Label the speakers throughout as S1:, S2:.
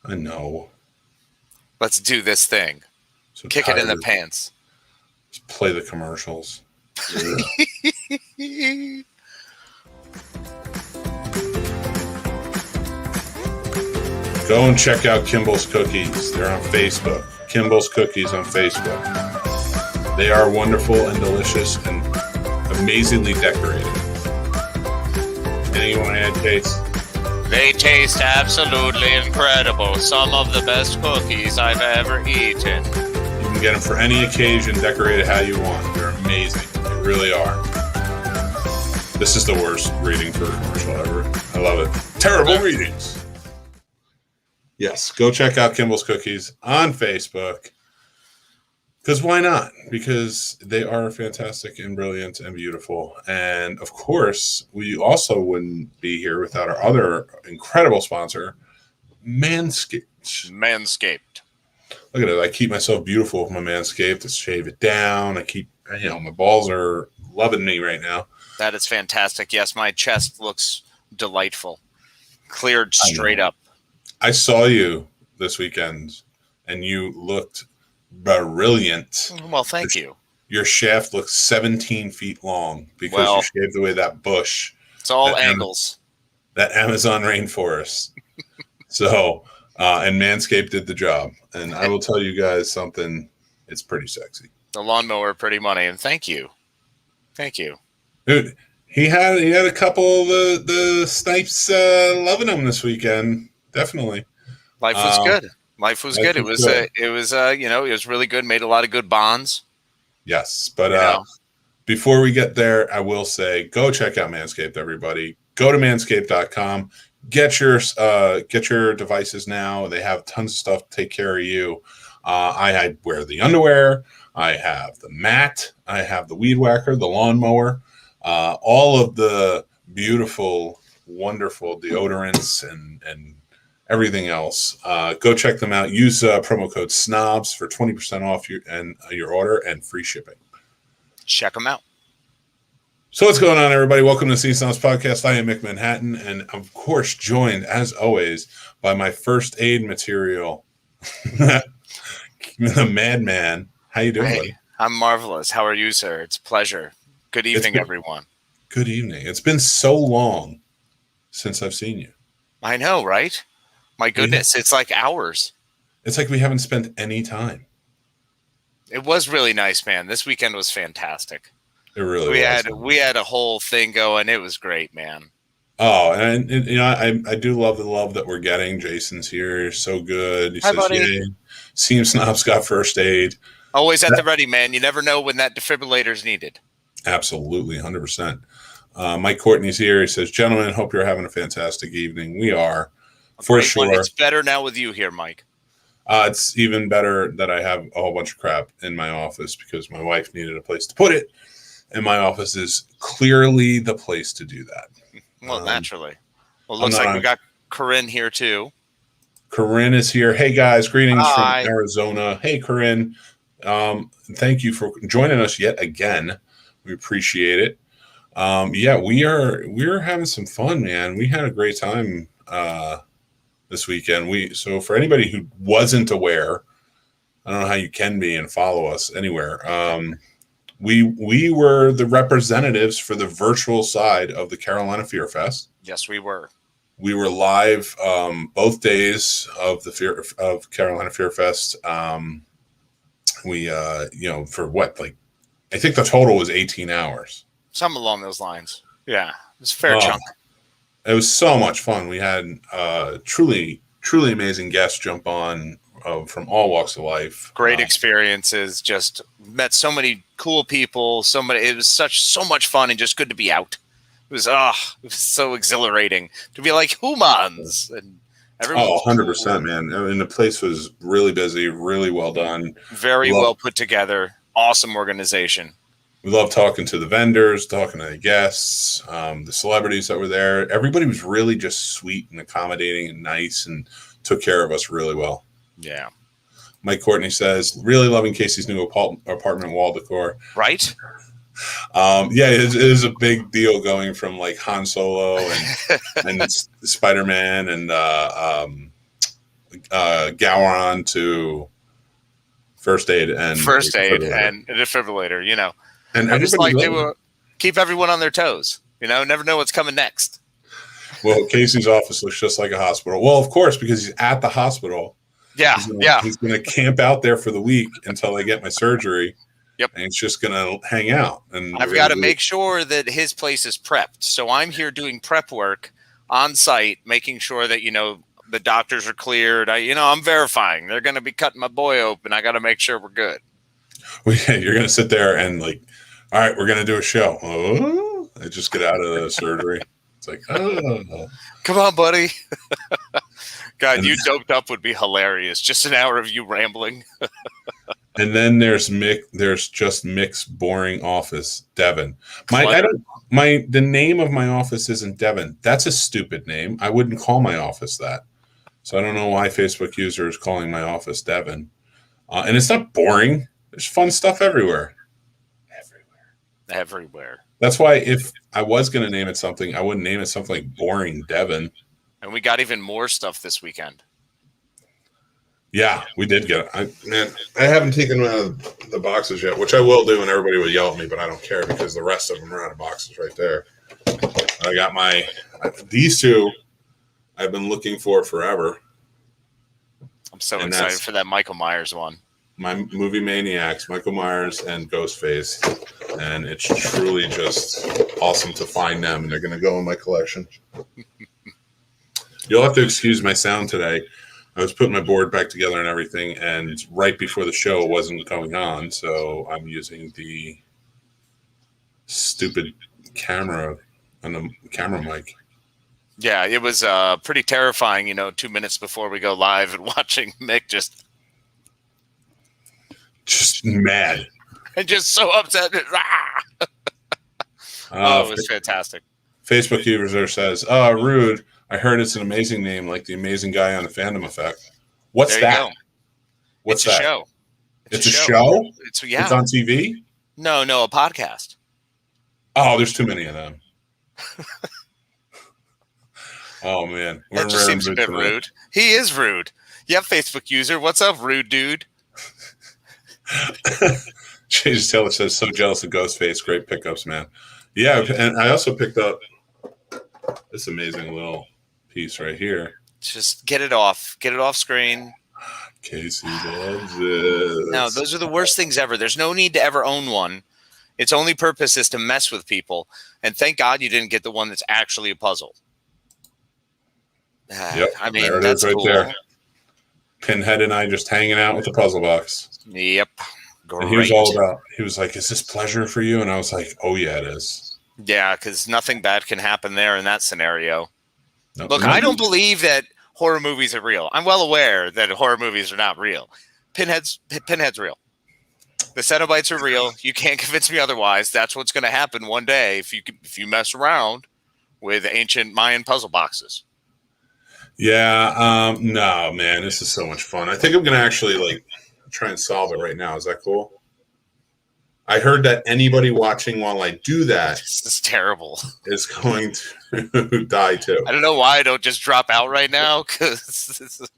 S1: I know.
S2: Let's do this thing.
S1: So
S2: Kick it in the
S1: tired.
S2: pants.
S1: Just play the commercials. Go and check out Kimball's Cookies. They're on Facebook. Kimball's Cookies on Facebook. They are wonderful and delicious and amazingly decorated. Anything you want to add, Case?
S2: They taste absolutely incredible. Some of the best cookies I've ever eaten.
S1: You can get them for any occasion, decorated how you want. They're amazing. They really are. This is the worst reading for a commercial ever. I love it. Terrible readings. Yes, go check out Kimball's Cookies on Facebook. Because why not? Because they are fantastic and brilliant and beautiful. And of course, we also wouldn't be here without our other incredible sponsor, Manscaped.
S2: Manscaped.
S1: Look at it. I keep myself beautiful with my Manscaped. I shave it down. I keep, my balls are loving me right now.
S2: That is fantastic. Yes, my chest looks delightful. Cleared straight up.
S1: I saw you this weekend, and you looked brilliant.
S2: Well, thank you.
S1: Your shaft looks 17 feet long because you shaved away that bush.
S2: It's all angles.
S1: That Amazon rainforest. So, and Manscaped did the job. And I will tell you guys something. It's pretty sexy.
S2: The lawnmower, pretty money. And thank you. Thank you.
S1: Dude, he had a couple of the snipes loving him this weekend. Definitely.
S2: Life was good. Life was good. It was really good. Made a lot of good bonds.
S1: Yes, but before we get there, I will say, go check out Manscaped, everybody. Go to manscaped.com. Get your devices now. They have tons of stuff to take care of you. I wear the underwear. I have the mat. I have the weed whacker, the lawnmower, all of the beautiful, wonderful deodorants and everything else. Go check them out. Use promo code SNOBS for 20% off your order and free shipping.
S2: Check them out.
S1: So what's going on, everybody? Welcome to Scene Snobs podcast. I am Mick Manhattan, and of course, joined as always by my first aid material, the Madman. How you doing, buddy?
S2: I'm marvelous. How are you, sir? It's a pleasure. Good evening, everyone.
S1: Good evening. It's been so long since I've seen you.
S2: I know, right? My goodness, it's like hours.
S1: It's like we haven't spent any time.
S2: It was really nice, man. This weekend was fantastic.
S1: It really was.
S2: We had a whole thing going. It was great, man.
S1: Oh, and I do love the love that we're getting. Jason's here. You're so good. He
S2: Hi,
S1: says,
S2: buddy.
S1: Yay. Scene Snobs got first aid.
S2: Always at the ready, man. You never know when that defibrillator is needed.
S1: Absolutely, 100%. Mike Courtney's here. He says, gentlemen, hope you're having a fantastic evening. We are, for sure.
S2: It's better now with you here, Mike.
S1: It's even better that I have a whole bunch of crap in my office because my wife needed a place to put it. And my office is clearly the place to do that.
S2: Well, naturally. Well, it looks like we got Corinne here, too.
S1: Corinne is here. Hey, guys. Greetings from Arizona. Hey, Corinne. Thank you for joining us yet again. We appreciate it. We're having some fun, man. We had a great time this weekend. So for anybody who wasn't aware, I don't know how you can be and follow us anywhere. We were the representatives for the virtual side of the Carolina Fear Fest.
S2: Yes, we were. We
S1: were live both days of the Carolina Fear Fest. For what, like, I think the total was 18 hours.
S2: Something along those lines. Yeah, it was a fair chunk.
S1: It was so much fun. We had truly, truly amazing guests jump on from all walks of life.
S2: Great experiences. Just met so many cool people. It was so much fun and just good to be out. It was so exhilarating to be like humans and everyone.
S1: 100%, man. I mean, the place was really busy, really well done,
S2: very well put together. Awesome organization.
S1: We love talking to the vendors, talking to the guests, the celebrities that were there. Everybody was really just sweet and accommodating and nice and took care of us really well.
S2: Yeah.
S1: Mike Courtney says, really loving Casey's new apartment wall decor.
S2: Right?
S1: It is a big deal going from like Han Solo and Spider-Man and Gowron to first aid and
S2: a defibrillator, you know.
S1: And
S2: I just
S1: everybody
S2: like to keep everyone on their toes. You know, never know what's coming next.
S1: Well, Casey's office looks just like a hospital. Well, of course, because he's at the hospital.
S2: Yeah,
S1: He's gonna camp out there for the week until I get my surgery.
S2: Yep.
S1: And he's just gonna hang out. And
S2: I've got to make sure that his place is prepped. So I'm here doing prep work on site, making sure that, you know, the doctors are cleared. I'm verifying. They're going to be cutting my boy open. I got to make sure we're good.
S1: Well, yeah, you're gonna sit there and like, all right, we're gonna do a show. Oh, I just get out of the surgery. It's like, oh,
S2: come on, buddy. God, you doped up would be hilarious. Just an hour of you rambling.
S1: And then there's Mick. There's just Mick's boring office, Devin. The name of my office isn't Devin. That's a stupid name. I wouldn't call my office that. So I don't know why Facebook user is calling my office Devin. And it's not boring. There's fun stuff everywhere.
S2: Everywhere.
S1: That's why if I was going to name it something, I wouldn't name it something like Boring Devin.
S2: And we got even more stuff this weekend.
S1: Yeah, we did get it. I haven't taken the boxes yet, which I will do, and everybody will yell at me, but I don't care because the rest of them are out of boxes right there. I got these two I've been looking for forever.
S2: I'm so excited for that Michael Myers one.
S1: My movie maniacs, Michael Myers and Ghostface. And it's truly just awesome to find them, and they're going to go in my collection. You'll have to excuse my sound today. I was putting my board back together and everything, and right before the show wasn't going on, so I'm using the stupid camera on the camera mic.
S2: Yeah, it was pretty terrifying, 2 minutes before we go live and watching Mick just
S1: mad.
S2: And just so upset. It was fantastic.
S1: Facebook user says, rude. I heard it's an amazing name, like the amazing guy on the Fandom Effect. What's that? What's that?
S2: Show.
S1: It's a show?
S2: It's
S1: on TV?
S2: No, a podcast.
S1: Oh, there's too many of them. Oh, man.
S2: That just seems a bit rude. He is rude. Yeah, Facebook user. What's up, rude dude?
S1: Jesus Taylor says, so jealous of Ghostface. Great pickups, man. Yeah, and I also picked up this amazing little piece right here.
S2: Just get it off. Get it off screen.
S1: Casey loves it.
S2: No, those are the worst things ever. There's no need to ever own one. Its only purpose is to mess with people. And thank God you didn't get the one that's actually a puzzle.
S1: Yep,
S2: I mean,
S1: there it
S2: that's
S1: is right
S2: cool.
S1: there. Pinhead and I just hanging out with the puzzle box.
S2: Yep. Great.
S1: And he was like, is this pleasure for you? And I was like, oh, yeah, it is.
S2: Yeah, because nothing bad can happen there in that scenario.
S1: No,
S2: Look, I don't believe that horror movies are real. I'm well aware that horror movies are not real. Pinhead's real. The Cenobites are real. You can't convince me otherwise. That's what's going to happen one day if you mess around with ancient Mayan puzzle boxes.
S1: Yeah, no, man, this is so much fun. I think I'm going to actually try and solve it right now. Is that cool? I heard that anybody watching while I do that
S2: this is terrible.
S1: Is going to die too.
S2: I don't know why I don't just drop out right now because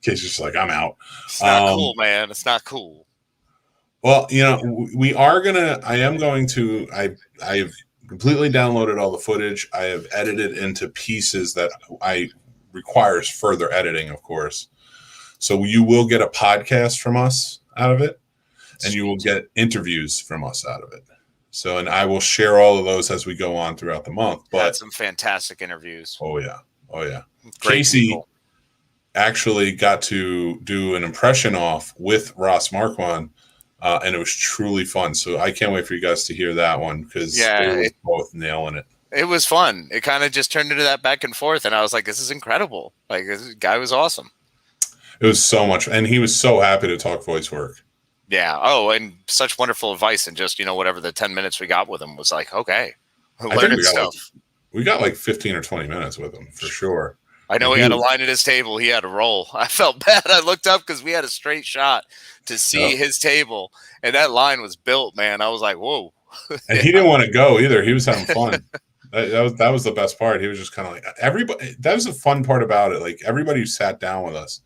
S1: Casey's just like, I'm out.
S2: It's not cool, man. It's not cool.
S1: Well, I've completely downloaded all the footage. I have edited into pieces that requires further editing, of course. So you will get a podcast from us out of it, and you will get interviews from us out of it. So, and I will share all of those as we go on throughout the month. But
S2: had some fantastic interviews.
S1: Oh yeah.
S2: Great
S1: Casey
S2: people.
S1: Actually got to do an impression off with Ross Marquand, and it was truly fun. So I can't wait for you guys to hear that one because they were both nailing it.
S2: It was fun. It kind of just turned into that back and forth, and I was like, "This is incredible!" Like this guy was awesome.
S1: It was so much, and he was so happy to talk voice work.
S2: Yeah. Oh, and such wonderful advice, and just whatever the 10 minutes we got with him was like, okay, learning stuff.
S1: We got 15 or 20 minutes with him for sure.
S2: I know he had a line at his table. He had a roll. I felt bad. I looked up because we had a straight shot to see his table, and that line was built, man. I was like, whoa.
S1: And he didn't want to go either. He was having fun. That was the best part. He was just kind of like everybody. That was the fun part about it. Like everybody who sat down with us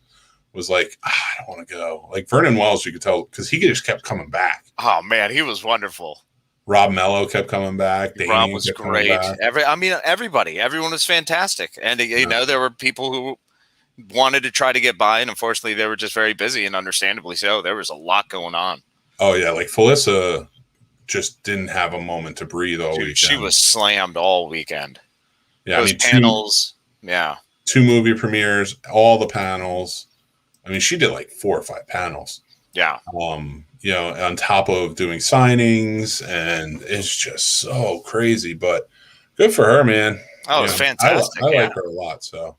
S1: was like, I don't want to go. Like Vernon Wells, you could tell because he just kept coming back.
S2: Oh man, he was wonderful.
S1: Rob Mello kept coming back.
S2: Rob
S1: Damien
S2: was
S1: kept coming
S2: great.
S1: back.
S2: Everyone was fantastic, and there were people who wanted to try to get by, and unfortunately, they were just very busy, and understandably so. There was a lot going on.
S1: Oh yeah, like Felissa just didn't have a moment to breathe all weekend.
S2: She was slammed all weekend.
S1: Yeah,
S2: those panels.
S1: Two movie premieres, all the panels. I mean, she did like 4 or 5 panels.
S2: Yeah.
S1: On top of doing signings, and it's just so crazy. But good for her, man.
S2: Oh, it was fantastic.
S1: I like her a lot. So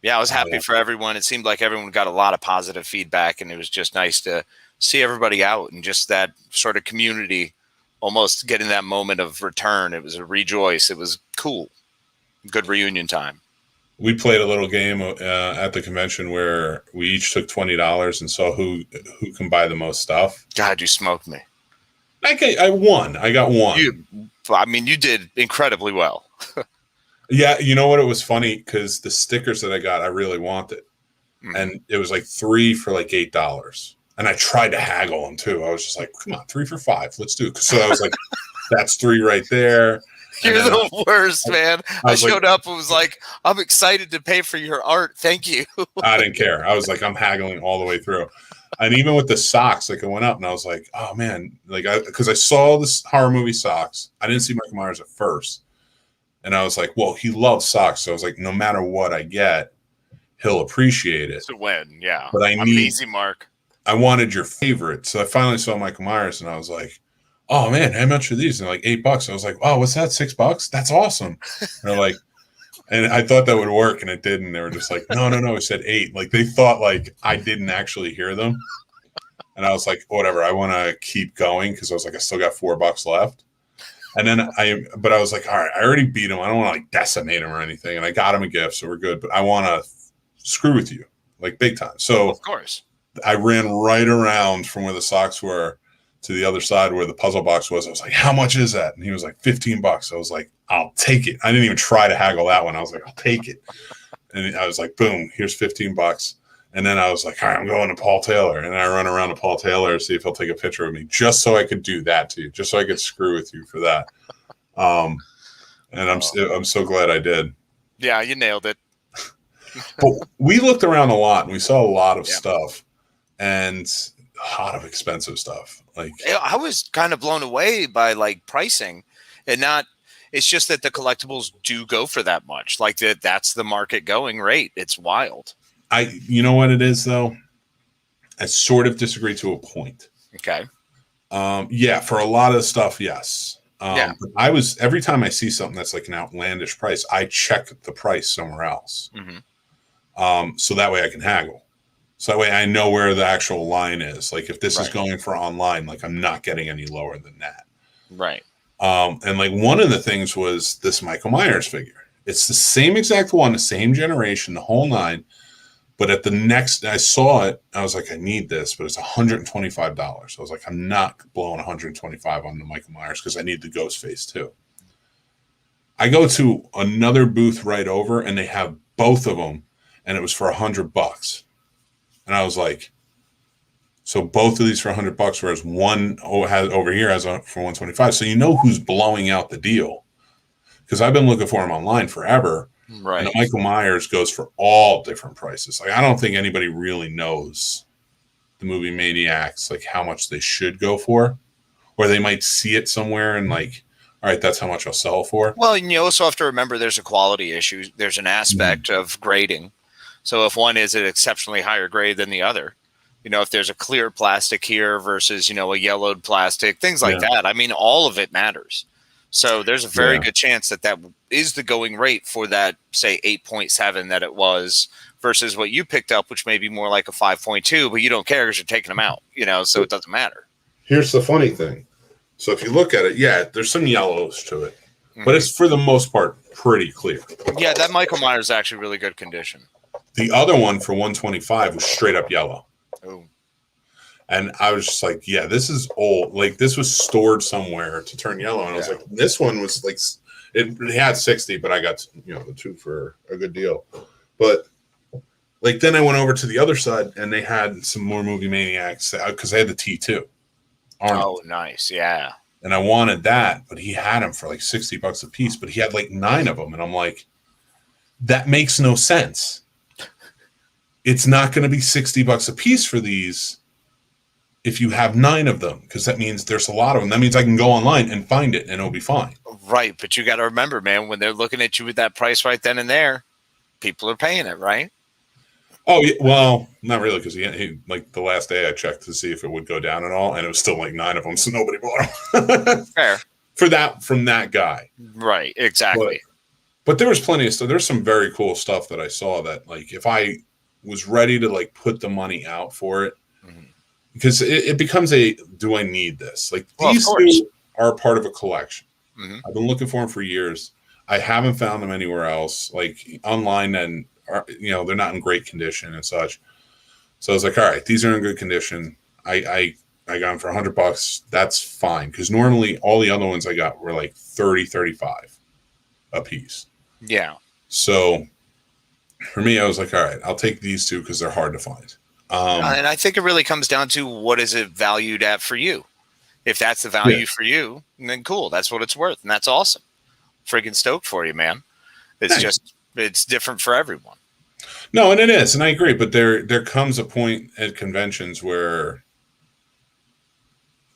S2: yeah, I was happy for everyone. It seemed like everyone got a lot of positive feedback, and it was just nice to see everybody out and just that sort of community almost getting that moment of return. It was a rejoice. It was cool. Good reunion time.
S1: We played a little game at the convention where we each took $20 and saw who can buy the most stuff.
S2: God, you smoked me.
S1: I won. I got one.
S2: You did incredibly well.
S1: Yeah, you know what? It was funny because the stickers that I got, I really wanted. Mm-hmm. And it was like 3 for like $8. And I tried to haggle them too. I was just like, come on, 3 for $5. Let's do it. So I was like, that's 3 right there.
S2: You're the worst, man. I showed up and was like, I'm excited to pay for your art. Thank you.
S1: I didn't care. I was like, I'm haggling all the way through. And even with the socks, like I went up and I was like, oh man, because I saw this horror movie socks. I didn't see Michael Myers at first. And I was like, well, he loves socks. So I was like, no matter what I get, he'll appreciate it.
S2: It's a win, yeah.
S1: But
S2: I'm an easy mark.
S1: I wanted your favorite. So I finally saw Michael Myers and I was like, oh man, how much are these? And like $8. I was like, oh, what's that? $6? That's awesome. And they're like, and I thought that would work, and it didn't. They were just like, no, it said 8. Like they thought like I didn't actually hear them. And I was like, whatever. I want to keep going because I was like, I still got $4 left. And then I was like, all right, I already beat him. I don't want to like decimate him or anything. And I got him a gift, so we're good. But I want to screw with you, like big time. So
S2: of course,
S1: I ran right around from where the socks were to the other side where the puzzle box was. I was like, how much is that? And he was like, $15. I was like, I'll take it. I didn't even try to haggle that one. I was like, I'll take it. And I was like, boom, here's $15. And then I was like, all right, I'm going to Paul Taylor. And I run around to Paul Taylor to see if he'll take a picture of me just so I could do that to you, just so I could screw with you for that. And I'm so glad I did.
S2: Yeah, you nailed it.
S1: But we looked around a lot and we saw a lot of stuff and a lot of expensive stuff. Like
S2: I was kind of blown away by like pricing and not, it's just that the collectibles do go for that much. Like that's the market going rate. It's wild.
S1: You know what it is though? I sort of disagree to a point.
S2: Okay.
S1: Yeah, for a lot of stuff, yes. But every time I see something that's like an outlandish price, I check the price somewhere else. Mm-hmm. So that way I can haggle. So that way I know where the actual line is. Like if this is going for online, like I'm not getting any lower than that.
S2: Right.
S1: And like one of the things was this Michael Myers figure. It's the same exact one, the same generation, the whole 9. But at the next, I saw it. I was like, I need this, but it's $125. I was like, I'm not blowing $125 on the Michael Myers because I need the ghost face too. I go to another booth right over, and they have both of them, and it was for $100. And I was like, so both of these for $100, whereas one over here has for $125. So you know who's blowing out the deal, because I've been looking for him online forever.
S2: Right.
S1: And Michael Myers goes for all different prices. Like I don't think anybody really knows the movie Maniacs, like how much they should go for, or they might see it somewhere and like, all right, that's how much I'll sell for.
S2: Well, you also have to remember there's a quality issue. There's an aspect of grading. So if one is an exceptionally higher grade than the other, if there's a clear plastic here versus, a yellowed plastic, things like that. I mean, all of it matters. So there's a very good chance that is the going rate for that, say, 8.7 that it was versus what you picked up, which may be more like a 5.2, but you don't care because you're taking them out, so it doesn't matter.
S1: Here's the funny thing. So if you look at it, there's some yellows to it, but it's for the most part pretty clear.
S2: Yeah, that Michael Myers is actually really good condition.
S1: The other one for $125 was straight up yellow.
S2: Oh.
S1: And I was just like, yeah, this is old. Like this was stored somewhere to turn yellow. And I was like, this one was like, It had 60, but I got the 2 for a good deal. But like then I went over to the other side and they had some more Movie Maniacs because they had the T2 Arnold.
S2: Oh, nice, yeah.
S1: And I wanted that, but he had them for like $60 a piece. But he had like 9 of them, and I'm like, that makes no sense. It's not going to be $60 a piece for these if you have 9 of them, because that means there's a lot of them. That means I can go online and find it and it'll be fine.
S2: Right, but you got to remember, man, when they're looking at you with that price right then and there, people are paying it, right?
S1: Oh, yeah, well, not really, because he like the last day I checked to see if it would go down at all, and it was still like 9 of them, so nobody bought them.
S2: Fair.
S1: From that guy.
S2: Right, exactly.
S1: But there was plenty of stuff. There's some very cool stuff that I saw that, like, if I was ready to like put the money out for it, because it becomes do I need this? Like, these 2 are part of a collection. I've been looking for them for years. I haven't found them anywhere else, like online, and they're not in great condition and such. So I was like, all right, these are in good condition. I got them for $100. That's fine, because normally all the other ones I got were like 30, 35 a piece.
S2: Yeah.
S1: So for me, I was like, all right, I'll take these 2 because they're hard to find.
S2: And I think it really comes down to what is it valued at for you. If that's the value for you, then cool. That's what it's worth. And that's awesome. Freaking stoked for you, man. It's different for everyone.
S1: No, and it is. And I agree. But there comes a point at conventions where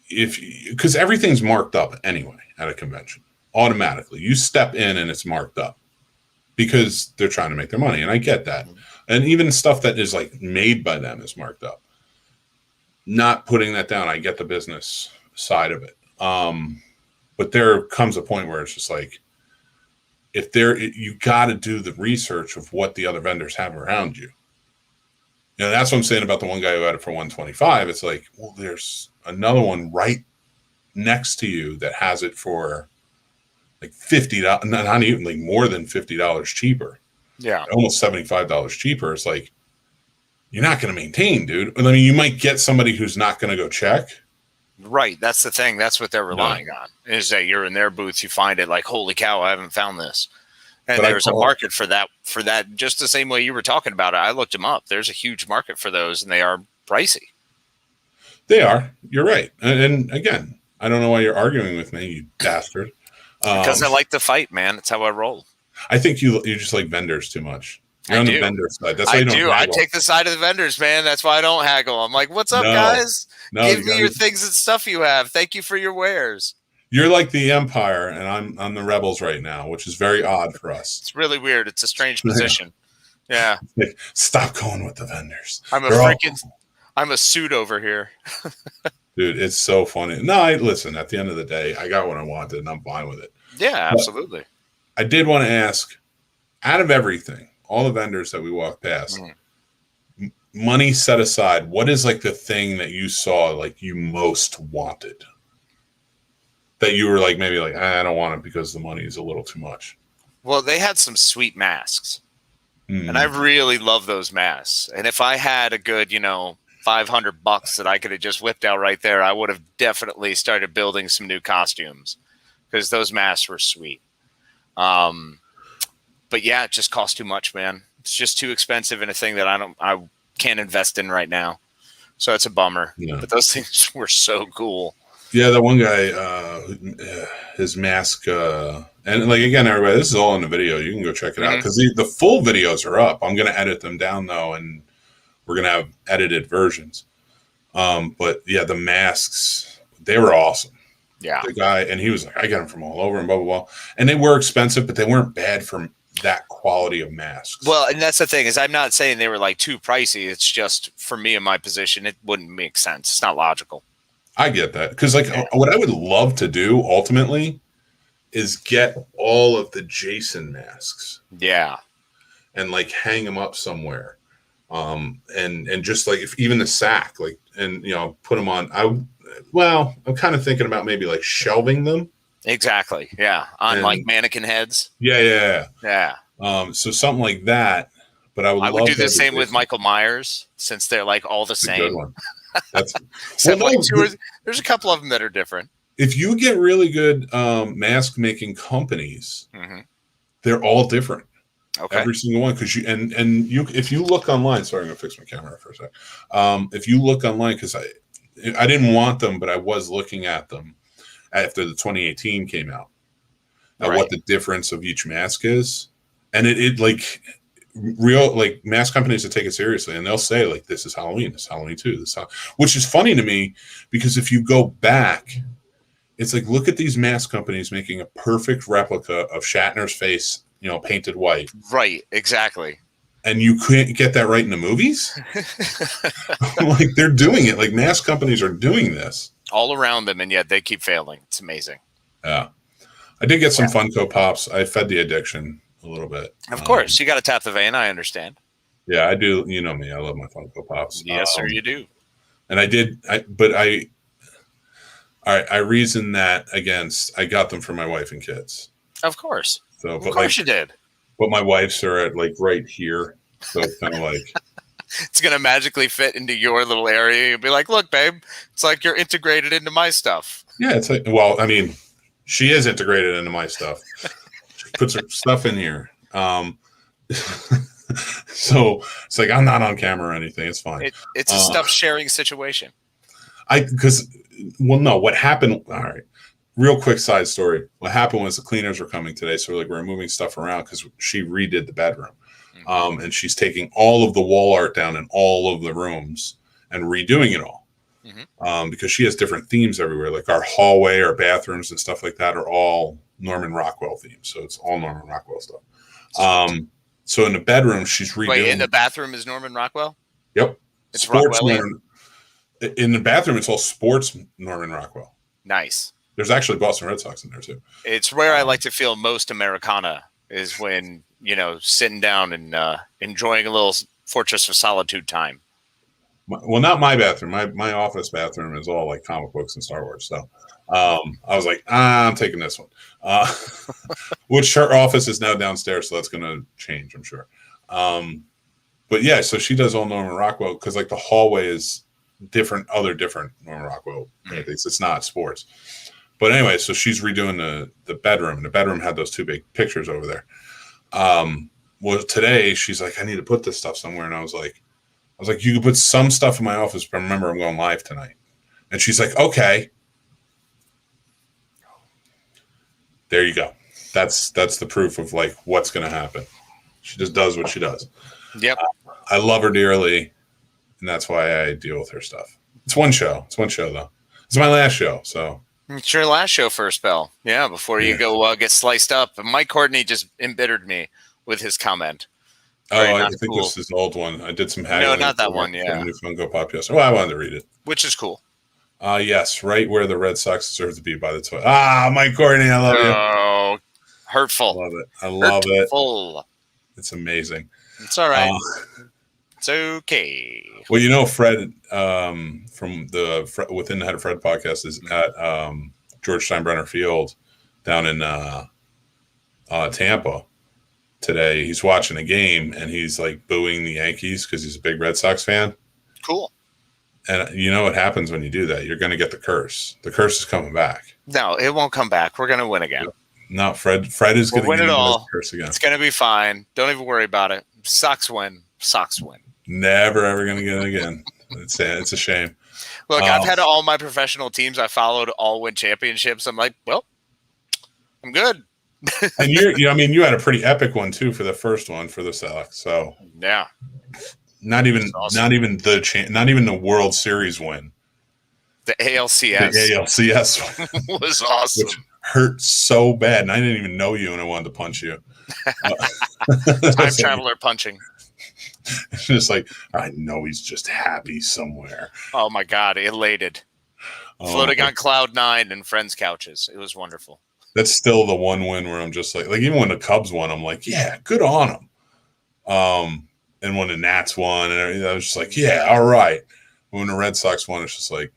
S1: because everything's marked up anyway at a convention, automatically. You step in and it's marked up because they're trying to make their money. And I get that. And even stuff that is like made by them is marked up. Not putting that down. I get the business side of it. But there comes a point where it's just like, you got to do the research of what the other vendors have around you. That's what I'm saying about the one guy who had it for $125. It's like, well, there's another one right next to you that has it for like $50, not even like more than $50 cheaper.
S2: Yeah.
S1: Almost $75 cheaper. It's like, you're not going to maintain, dude. I mean, you might get somebody who's not going to go check.
S2: Right. That's the thing. That's what they're relying on, is that you're in their booth. You find it like, holy cow, I haven't found this. And there's a market for that, just the same way you were talking about it. I looked them up. There's a huge market for those, and they are pricey.
S1: They are. You're right. And again, I don't know why you're arguing with me, you bastard.
S2: Because I like to fight, man. That's how I roll.
S1: I think you just like vendors too much. You're on the vendor side. That's why you don't haggle.
S2: I take the side of the vendors, man. That's why I don't haggle. I'm like, what's up, guys? Give me your things and stuff you have. Thank you for your wares.
S1: You're like the Empire, and I'm the Rebels right now, which is very odd for us.
S2: It's really weird. It's a strange position. Yeah.
S1: Like, stop going with the vendors.
S2: I'm a suit over here.
S1: Dude, it's so funny. No, listen, at the end of the day, I got what I wanted, and I'm fine with it.
S2: Yeah, absolutely.
S1: But I did want to ask, out of everything, all the vendors that we walked past, money set aside, what is like the thing that you saw like you most wanted? That you were like, maybe like, I don't want it because the money is a little too much.
S2: Well, they had some sweet masks. And I really love those masks. And if I had a good, $500 that I could have just whipped out right there, I would have definitely started building some new costumes, because those masks were sweet. But yeah, it just cost too much, man. It's just too expensive in a thing that I can't invest in right now. So it's a bummer. Yeah. But those things were so cool.
S1: Yeah, that one guy, his mask, and like, again, everybody, this is all in the video. You can go check it out, because the full videos are up. I'm going to edit them down, though, and we're going to have edited versions. But yeah, the masks, they were awesome.
S2: Yeah.
S1: The guy, and he was like, I got them from all over and blah, blah, blah. And they were expensive, but they weren't bad for that quality of masks.
S2: Well, and that's the thing, is I'm not saying they were like too pricey. It's just, for me in my position, it wouldn't make sense. It's not logical.
S1: I get that. Because like what I would love to do ultimately is get all of the Jason masks.
S2: Yeah.
S1: And like hang them up somewhere. And just like, if even the sack, like, and put them on. I'm kind of thinking about maybe like shelving them.
S2: Exactly. Yeah. On like mannequin heads.
S1: Yeah.
S2: So
S1: something like that. But I would
S2: do the same with Michael Myers, since they're like all the same.
S1: Good one. That's
S2: there's a couple of them that are different.
S1: if you get really good mask making companies, they're all different.
S2: Okay.
S1: Every single one, because you if you look online, sorry, I'm gonna fix my camera for a sec. If you look online, because I didn't want them, but I was looking at them after the 2018 came out, at what the difference of each mask is, and it like real like mask companies that take it seriously, and they'll say like, this is Halloween, this is Halloween 2, which is funny to me, because if you go back, it's like, look at these mask companies making a perfect replica of Shatner's face, painted white.
S2: Right, exactly.
S1: And you couldn't get that right in the movies? Like, they're doing it. Like, mask companies are doing this.
S2: All around them, and yet they keep failing. It's amazing.
S1: Yeah. I did get some Funko Pops. I fed the addiction a little bit.
S2: Of course. You got to tap the vein. I understand.
S1: Yeah, I do. You know me. I love my Funko Pops.
S2: Yes, sir, you do.
S1: And I reasoned that against, I got them for my wife and kids.
S2: Of course.
S1: So,
S2: of course you did.
S1: But my wife's are at like right here. So it's kind of like.
S2: It's going to magically fit into your little area. You'll be like, look, babe, it's like you're integrated into my stuff.
S1: Yeah, it's like, well, I mean, she is integrated into my stuff. She puts her stuff in here. So it's like, I'm not on camera or anything. It's fine.
S2: It's a stuff sharing situation.
S1: No, what happened? All right. Real quick side story. What happened was the cleaners were coming today. So we're moving stuff around because she redid the bedroom. And she's taking all of the wall art down in all of the rooms and redoing it all. Because she has different themes everywhere. Like our hallway, our bathrooms and stuff like that are all Norman Rockwell themes. So it's all Norman Rockwell stuff. So in the bedroom, she's redoing.
S2: Wait, in the bathroom is Norman Rockwell?
S1: Yep.
S2: It's
S1: sports Norman. In the bathroom, it's all sports Norman Rockwell.
S2: Nice.
S1: There's actually Boston Red Sox in there too.
S2: It's where I like to feel most Americana, is when, sitting down and enjoying a little Fortress of Solitude time.
S1: Well, not my bathroom. My office bathroom is all like comic books and Star Wars. So I was like, I'm taking this one. Which her office is now downstairs, so that's going to change, I'm sure. But yeah, so she does all Norman Rockwell because like the hallway is different Norman Rockwell paintings. It's not sports. But anyway, so she's redoing the bedroom, and the bedroom had those two big pictures over there. Well, today she's like, I need to put this stuff somewhere, and I was like, you can put some stuff in my office, but remember, I'm going live tonight. And she's like, okay. There you go. That's the proof of like what's going to happen. She just does what she does.
S2: Yep.
S1: I love her dearly, and that's why I deal with her stuff. It's one show though. It's my last show, so.
S2: It's your last show for a spell. Yeah, before you go get sliced up. Mike Courtney just embittered me with his comment.
S1: I think this is an old one. I did some haggling.
S2: No, not that one, yeah.
S1: New Funko Pop yesterday. Well, I wanted to read it.
S2: Which is cool.
S1: Yes, right where the Red Sox deserve to be by the toilet. Mike Courtney, I love you.
S2: Oh, hurtful.
S1: I love it.
S2: Hurtful.
S1: It's amazing.
S2: It's all right. It's okay.
S1: Well, Fred from the Within the Head of Fred podcast is at George Steinbrenner Field down in Tampa today. He's watching a game and he's like booing the Yankees because he's a big Red Sox fan.
S2: Cool.
S1: And you know what happens when you do that? You're going to get the curse. The curse is coming back.
S2: No, it won't come back. We're going to win again.
S1: No, Fred is going to
S2: win it all.
S1: Curse again.
S2: It's going to be fine. Don't even worry about it. Sox win. Sox win.
S1: Never ever going to get it again. It's a shame.
S2: Look, I've had all my professional teams I followed all win championships. I'm like, well, I'm good.
S1: And you had a pretty epic one too for the first one for the Sox. So
S2: yeah,
S1: not even the World Series win.
S2: The ALCS.
S1: The ALCS
S2: was awesome.
S1: Which hurt so bad, and I didn't even know you, and I wanted to punch you.
S2: Time traveler punching.
S1: It's just like, I know he's just happy somewhere.
S2: Oh my God, elated. Floating on cloud 9 in friends' couches. It was wonderful.
S1: That's still the one win where I'm just like even when the Cubs won, I'm like, yeah, good on them. And when the Nats won and everything, I was just like, yeah, all right. When the Red Sox won, it's just like,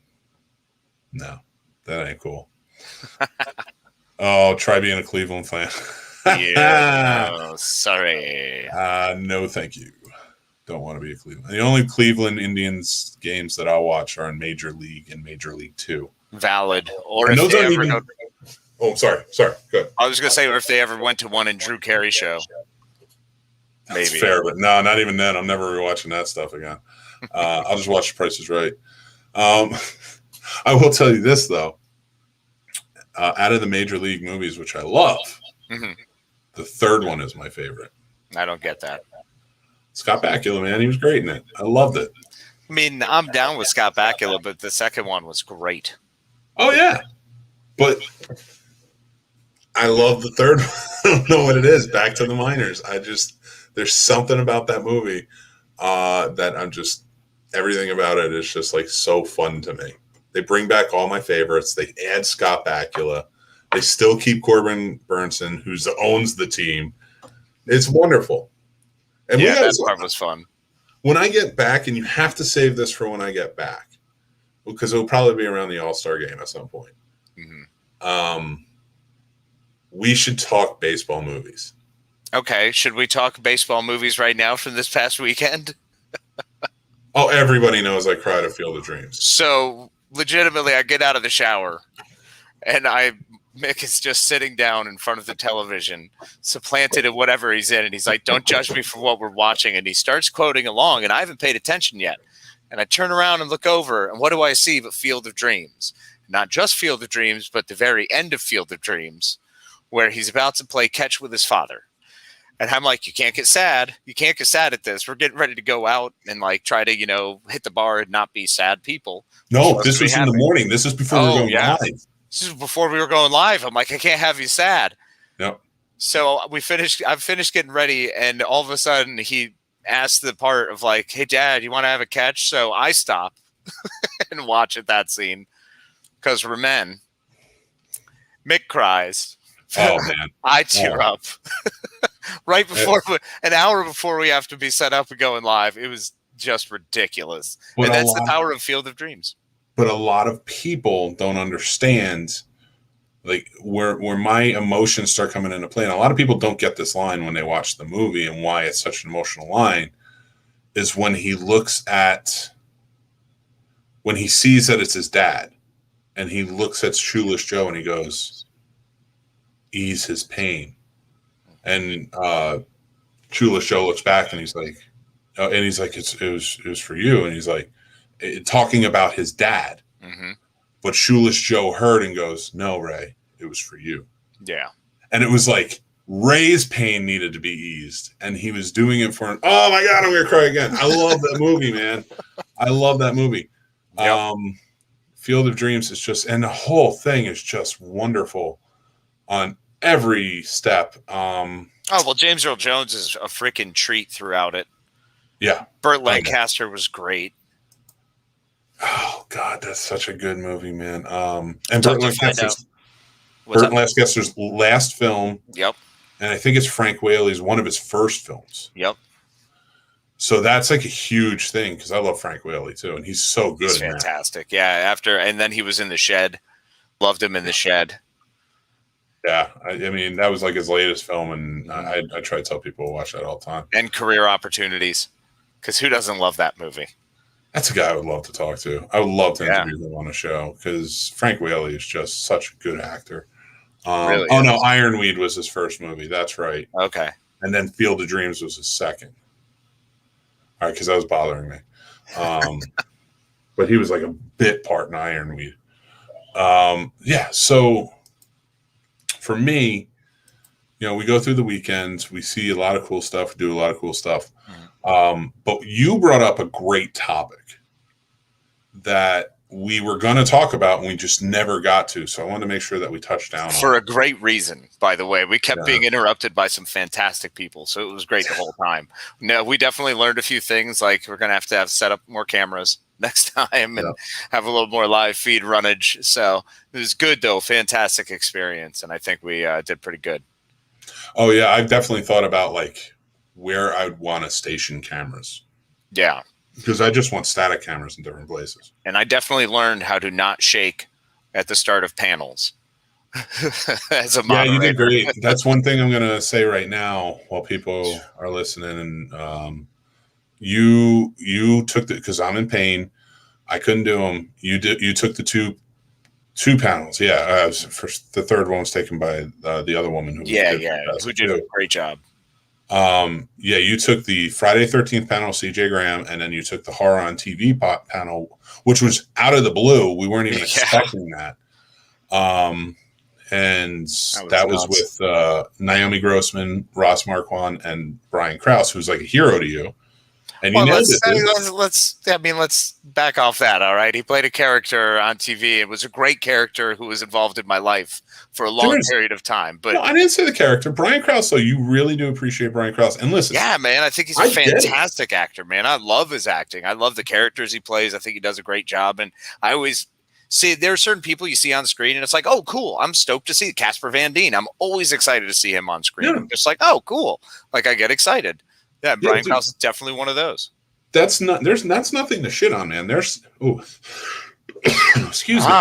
S1: no, that ain't cool. Oh, try being a Cleveland fan.
S2: Yeah, no, sorry.
S1: No, thank you. Don't want to be a Cleveland. The only Cleveland Indians games that I'll watch are in Major League and Major League 2.
S2: valid. Or
S1: And
S2: if
S1: those
S2: they
S1: aren't
S2: ever
S1: even.
S2: go,
S1: Oh, sorry. Good.
S2: I was gonna say, or if they ever went to one in Drew Carey's show.
S1: That's
S2: Maybe.
S1: fair, but no, not even then. I'm never rewatching that stuff again. I'll just watch The Price is Right. I will tell you this though. Out of the major league movies, which I love, the third one is my favorite.
S2: I don't get that.
S1: Scott Bakula, man, he was great in it. I loved it.
S2: I mean, I'm down with Scott Bakula, but the second one was great.
S1: Oh yeah, but I love the third one. I don't know what it is. Back to the Minors. There's something about that movie that I'm just everything about it is just like so fun to me. They bring back all my favorites. They add Scott Bakula. They still keep Corbin Burnson, who owns the team. It's wonderful. And
S2: yeah, that part was fun.
S1: When I get back, and you have to save this for when I get back, because it'll probably be around the All-Star game at some point. We should talk baseball movies.
S2: Okay, should we talk baseball movies right now from this past weekend?
S1: Oh, everybody knows I cried at Field of Dreams.
S2: So, legitimately, I get out of the shower, and Mick is just sitting down in front of the television, supplanted in whatever he's in, and he's like, "Don't judge me for what we're watching," and he starts quoting along, and I haven't paid attention yet. And I turn around and look over, and what do I see but Field of Dreams? Not just Field of Dreams, but the very end of Field of Dreams, where he's about to play catch with his father. And I'm like, you can't get sad. You can't get sad at this. We're getting ready to go out and like try to, hit the bar and not be sad people.
S1: No, this was in the morning. This is before we were going live.
S2: This is before we were going live. I'm like, I can't have you sad.
S1: Yep.
S2: So I've finished getting ready, and all of a sudden he asked the part of like, "Hey Dad, you want to have a catch?" So I stop and watch at that scene because we're men. Mick cries.
S1: Oh man,
S2: I tear up. Right before an hour before we have to be set up and going live. It was just ridiculous. And that's the power of Field of Dreams.
S1: But a lot of people don't understand like where my emotions start coming into play. And a lot of people don't get this line when they watch the movie, and why it's such an emotional line is when he sees that it's his dad, and he looks at Shoeless Joe and he goes, "Ease his pain." And Shoeless Joe looks back and he's like, it was for you. And he's like, talking about his dad. But Shoeless Joe heard and goes, "No, Ray, it was for you."
S2: Yeah. And
S1: it was like Ray's pain needed to be eased, and he was doing it for oh my God, I'm going to cry again. I love that movie, man. I love that movie. Yep. Field of Dreams is just, and the whole thing is just wonderful on every step.
S2: James Earl Jones is a freaking treat throughout it.
S1: Yeah.
S2: Burt Lancaster was great.
S1: Oh God, that's such a good movie, man. And Burt Lancaster's last film.
S2: Yep.
S1: And I think it's Frank Whaley's one of his first films.
S2: Yep.
S1: So that's like a huge thing because I love Frank Whaley too, and he's so good.
S2: He's fantastic. Yeah. And then he was in The Shed. Loved him in The Shed.
S1: Yeah, I mean that was like his latest film, and I try to tell people to watch that all the time.
S2: And Career Opportunities, because who doesn't love that movie?
S1: That's a guy I would love to talk to. I would love to interview him on a show because Frank Whaley is just such a good actor.
S2: Really
S1: no, Ironweed was his first movie. That's right.
S2: Okay.
S1: And then Field of Dreams was his second. All right, because that was bothering me. But he was like a bit part in Ironweed. So for me, we go through the weekends, we see a lot of cool stuff, do a lot of cool stuff. But you brought up a great topic that we were going to talk about and we just never got to. So I wanted to make sure that we touched down
S2: for a great reason, by the way. We kept being interrupted by some fantastic people, so it was great the whole time. No, we definitely learned a few things, like we're going to have set up more cameras next time and have a little more live feed runnage. So it was good, though. Fantastic experience, and I think we did pretty good.
S1: Oh, yeah. I've definitely thought about, like, where I'd want to station cameras.
S2: Yeah.
S1: Because I just want static cameras in different places.
S2: And I definitely learned how to not shake at the start of panels. As a moderator.
S1: Yeah, you did great. That's one thing I'm going to say right now while people are listening. And you took the, because I'm in pain. I couldn't do them. You took the two 2 panels. Yeah. For the third one was taken by the other woman who
S2: Yeah,
S1: did
S2: yeah, who
S1: fantastic
S2: did a
S1: too.
S2: great job.
S1: Yeah, you took the Friday 13th panel, CJ Graham, and then you took the horror on TV panel, which was out of the blue. We weren't even
S2: Yeah,
S1: expecting that. And
S2: that was
S1: that was
S2: nuts.
S1: with Naomi Grossman, Ross Marquand, and Brian Krause, who's like a hero to you. And you
S2: Well,
S1: nailed
S2: let's
S1: it, dude.
S2: let's back off that. All right, he played a character on TV. It was a great character who was involved in my life for a long period of time. But
S1: No, I didn't say the character. Brian Krause, though, you really do appreciate Brian Krause. And listen,
S2: yeah, man, I think he's a fantastic actor, man. I love his acting. I love the characters he plays. I think he does a great job. And I always see there are certain people you see on screen, and it's like, oh, cool. I'm stoked to see Casper Van Dien. I'm always excited to see him on screen.
S1: Yeah.
S2: I'm just like, oh, cool. Like I get excited. Yeah, Brian
S1: dude,
S2: Krause is definitely one of those.
S1: that's nothing to shit on, man. Excuse me.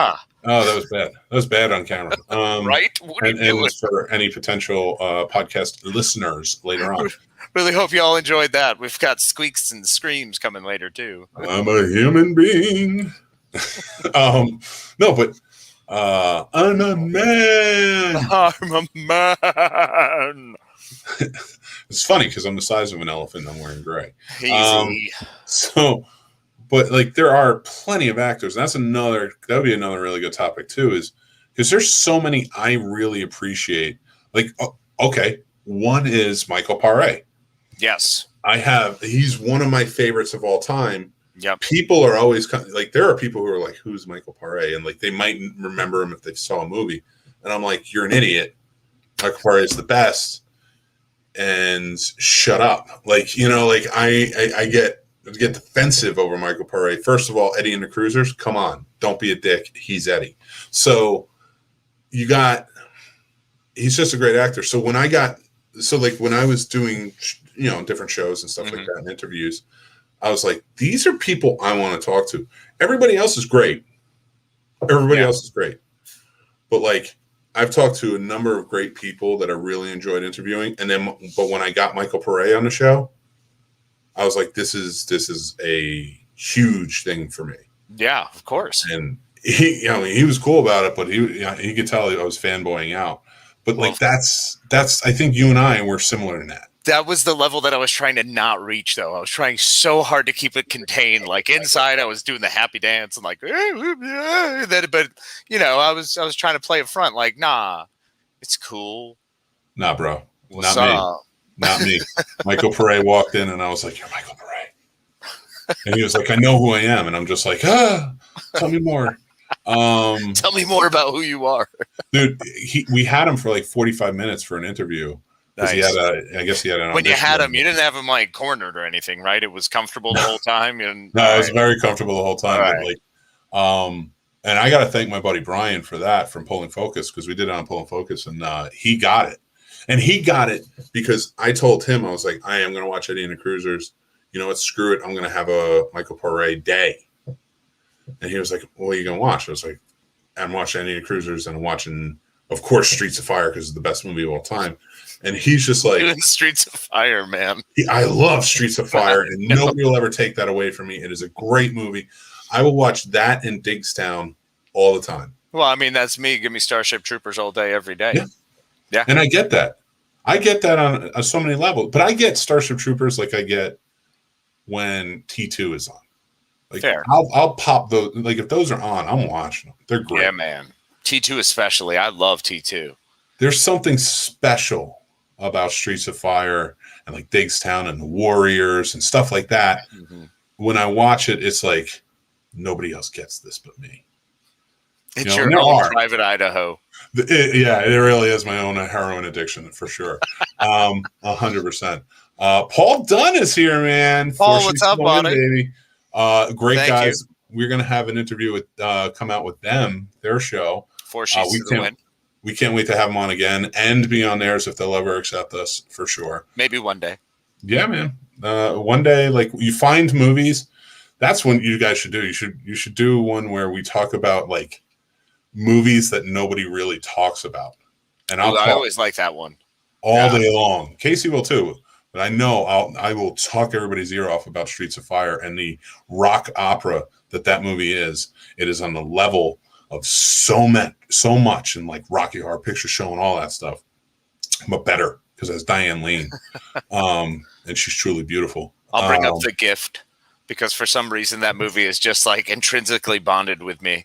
S1: Oh, that was bad. That was bad on camera.
S2: Right? What are you doing?
S1: For any potential podcast listeners later on.
S2: Really hope you all enjoyed that. We've got squeaks and screams coming later too.
S1: I'm a human being. No, but I'm a man.
S2: I'm a man.
S1: It's funny because I'm the size of an elephant. I'm wearing gray.
S2: Easy.
S1: But like there are plenty of actors. And that would be another really good topic too, is because there's so many I really appreciate. Like, okay, one is Michael Paré.
S2: Yes.
S1: He's one of my favorites of all time.
S2: Yep.
S1: People are always like, there are people who are like, who's Michael Paré? And like, they might remember him if they saw a movie. And I'm like, you're an idiot. Michael Paré is the best. And shut up. Like, like I get defensive over Michael Paré. First of all, Eddie and the Cruisers, come on, don't be a dick. He's Eddie. So he's just a great actor. So when I was doing, different shows and stuff like that and interviews, I was like, these are people I want to talk to. Everybody else is great. But like, I've talked to a number of great people that I really enjoyed interviewing. But when I got Michael Paré on the show, I was like, this is a huge thing for me.
S2: Yeah, of course.
S1: And he was cool about it, but he could tell I was fanboying out. But like, that's I think you and I were similar in that.
S2: That was the level that I was trying to not reach, though. I was trying so hard to keep it contained. Like inside, I was doing the happy dance and like, but I was trying to play it front. Like, nah, it's cool.
S1: Nah, bro, not me. Michael Paré walked in, and I was like, "You're Michael Paré," and he was like, "I know who I am," and I'm just like, tell me more.
S2: Tell me more about who you are,
S1: dude. We had him for like 45 minutes for an interview. Nice. I guess he had an.
S2: When you had him, you didn't have him like cornered or anything, right? It was comfortable the whole time.
S1: No, it was very comfortable the whole time. Right. And I got to thank my buddy Brian for that from Pulling Focus, because we did it on Pulling Focus, and he got it. And he got it because I told him, I was like, I am going to watch Eddie and the Cruisers. You know what? Screw it. I'm going to have a Michael Paré day. And he was like, what are you going to watch? I was like, I'm watching Eddie and the Cruisers, and I'm watching, of course, Streets of Fire, because it's the best movie of all time. And he's just like,
S2: Streets of Fire, man.
S1: I love Streets of Fire, and nobody will ever take that away from me. It is a great movie. I will watch that in Digstown all the time.
S2: Well, I mean, that's me. Give me Starship Troopers all day, every day.
S1: Yeah. And I get that. I get that on so many levels. But I get Starship Troopers like I get when T2 is on. Like, fair. I'll pop those. Like, if those are on, I'm watching them. They're great.
S2: Yeah, man. T2 especially. I love T2.
S1: There's something special about Streets of Fire and like Digstown and the Warriors and stuff like that. Mm-hmm. When I watch it, it's like nobody else gets this but me.
S2: It's your own private Idaho.
S1: It really is my own heroin addiction for sure. 100%. Paul Dunn is here, man.
S2: Paul, what's up, buddy?
S1: Baby. Great Thank guys. You. We're gonna have an interview with come out with them, their show. We can't wait to have them on again and be on theirs if they'll ever accept us, for sure.
S2: Maybe one day.
S1: Yeah, man. One day, like, you find movies. That's what you guys should do. You should do one where we talk about like movies that nobody really talks about. And
S2: I always like that one
S1: all day long. Casey will too. But I know I will talk everybody's ear off about Streets of Fire and the rock opera that movie is. It is on the level of so much, and like Rocky Horror Picture Show and all that stuff, but better because that's Diane Lane, and she's truly beautiful.
S2: I'll bring up The Gift because for some reason that movie is just like intrinsically bonded with me.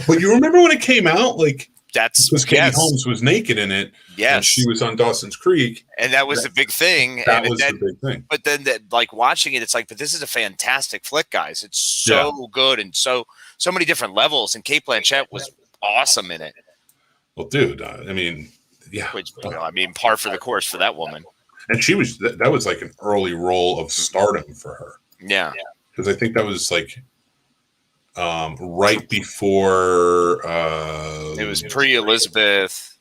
S1: But you remember when it came out, like
S2: that's
S1: because Katie Holmes was naked in it, and she was on Dawson's Creek,
S2: and that was a big thing.
S1: That was the big thing.
S2: But then, like watching it, it's like, but this is a fantastic flick, guys. It's so good and so many different levels. And Cate Blanchett was awesome in it.
S1: Well, dude, I mean, yeah,
S2: which, I mean, par for the course for that woman.
S1: And she was that was like an early role of stardom for her.
S2: Yeah,
S1: because I think that was like right before
S2: it was pre-Elizabeth.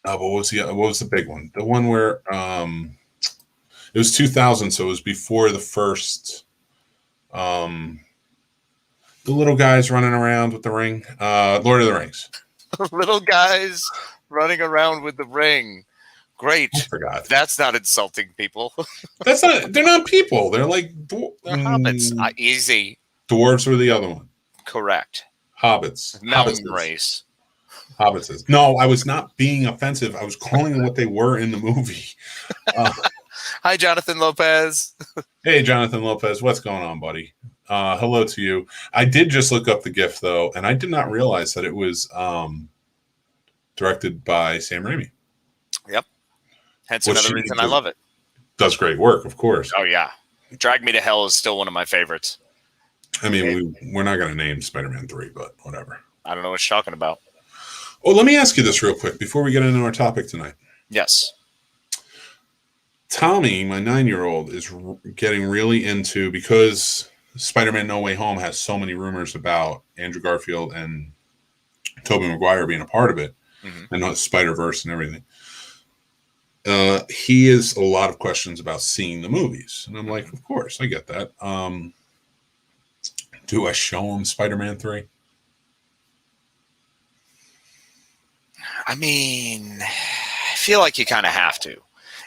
S1: What was the big one? The one where it was 2000, so it was before the first the little guys running around with the ring, Lord of the Rings.
S2: Little guys running around with the ring. Great.
S1: I forgot.
S2: That's not insulting people.
S1: That's not. They're not people. They're like
S2: they're hobbits. Easy.
S1: Dwarves were the other one.
S2: Correct.
S1: Hobbits.
S2: Mountain race.
S1: Hobbitses. No, I was not being offensive. I was calling them what they were in the movie.
S2: Hi, Jonathan Lopez.
S1: Hey, Jonathan Lopez. What's going on, buddy? Hello to you. I did just look up The Gift, though, and I did not realize that it was directed by Sam Raimi.
S2: Yep. Hence another reason I love it.
S1: Does great work, of course.
S2: Oh, yeah. Drag Me to Hell is still one of my favorites.
S1: I mean, we're not going to name Spider-Man 3, but whatever.
S2: I don't know what you're talking about.
S1: Oh, let me ask you this real quick before we get into our topic tonight.
S2: Yes.
S1: Tommy, my 9-year-old, is getting really into, because Spider-Man No Way Home has so many rumors about Andrew Garfield and Tobey Maguire being a part of it, and not Spider-Verse and everything. He has a lot of questions about seeing the movies. And I'm like, of course, I get that. Do I show him Spider-Man 3?
S2: I mean, I feel like you kind of have to.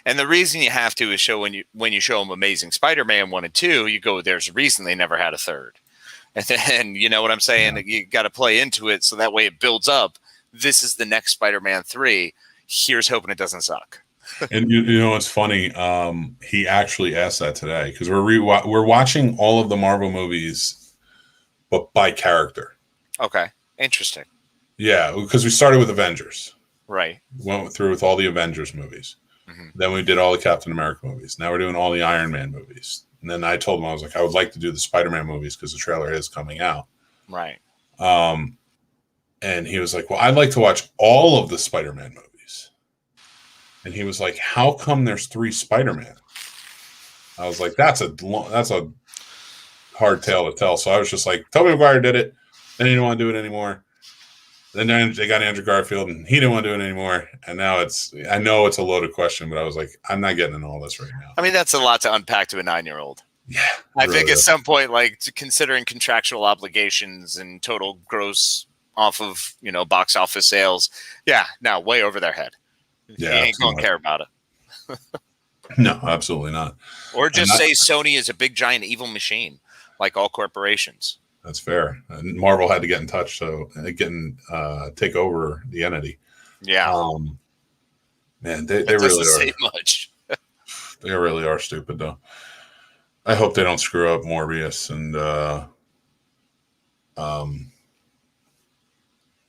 S2: And the reason you have to is when you show them Amazing Spider-Man 1 and 2, you go, there's a reason they never had a third. And then, you know what I'm saying? Yeah. You got to play into it so that way it builds up. This is the next Spider-Man 3. Here's hoping it doesn't suck.
S1: And you know what's funny? He actually asked that today because we're watching all of the Marvel movies, but by character.
S2: Okay, interesting.
S1: Yeah, because we started with Avengers.
S2: Right.
S1: Went through with all the Avengers movies. Then we did all the Captain America movies. Now we're doing all the Iron Man movies. And then I told him, I was like, I would like to do the Spider-Man movies because the trailer is coming out.
S2: Right.
S1: And he was like, well, I'd like to watch all of the Spider-Man movies. And he was like, how come there's 3 Spider-Man? I was like, that's a hard tale to tell. So I was just like, Tobey Maguire did it. Then he didn't want to do it anymore. Then they got Andrew Garfield, and he didn't want to do it anymore. And now I know it's a loaded question, but I was like, I'm not getting into all this right now.
S2: I mean, that's a lot to unpack to a 9-year-old.
S1: Yeah.
S2: I think at some point, like considering contractual obligations and total gross off of, box office sales. Yeah. No, way over their head.
S1: Yeah.
S2: He ain't going to care about it.
S1: No, absolutely not.
S2: Or just say Sony is a big, giant evil machine, like all corporations.
S1: That's fair. And Marvel had to get in touch, so take over the entity.
S2: Yeah.
S1: Man, they really are.
S2: Say much.
S1: They really are stupid, though. I hope they don't screw up Morbius and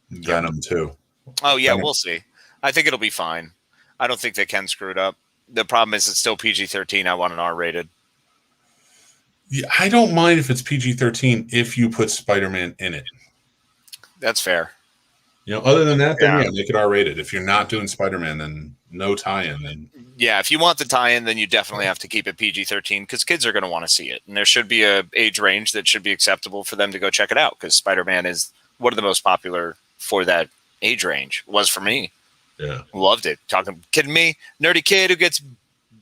S1: Venom too.
S2: Oh yeah, we'll see. I think it'll be fine. I don't think they can screw it up. The problem is it's still PG-13. I want an R-rated.
S1: Yeah, I don't mind if it's PG-13 if you put Spider-Man in it.
S2: That's fair.
S1: Other than that, then make it R-rated. If you're not doing Spider-Man, then no tie-in. Then
S2: if you want the tie-in, then you definitely have to keep it PG-13 because kids are going to want to see it, and there should be a age range that should be acceptable for them to go check it out. Because Spider-Man is one of the most popular for that age range. Was for me.
S1: Yeah,
S2: loved it. Kidding me? Nerdy kid who gets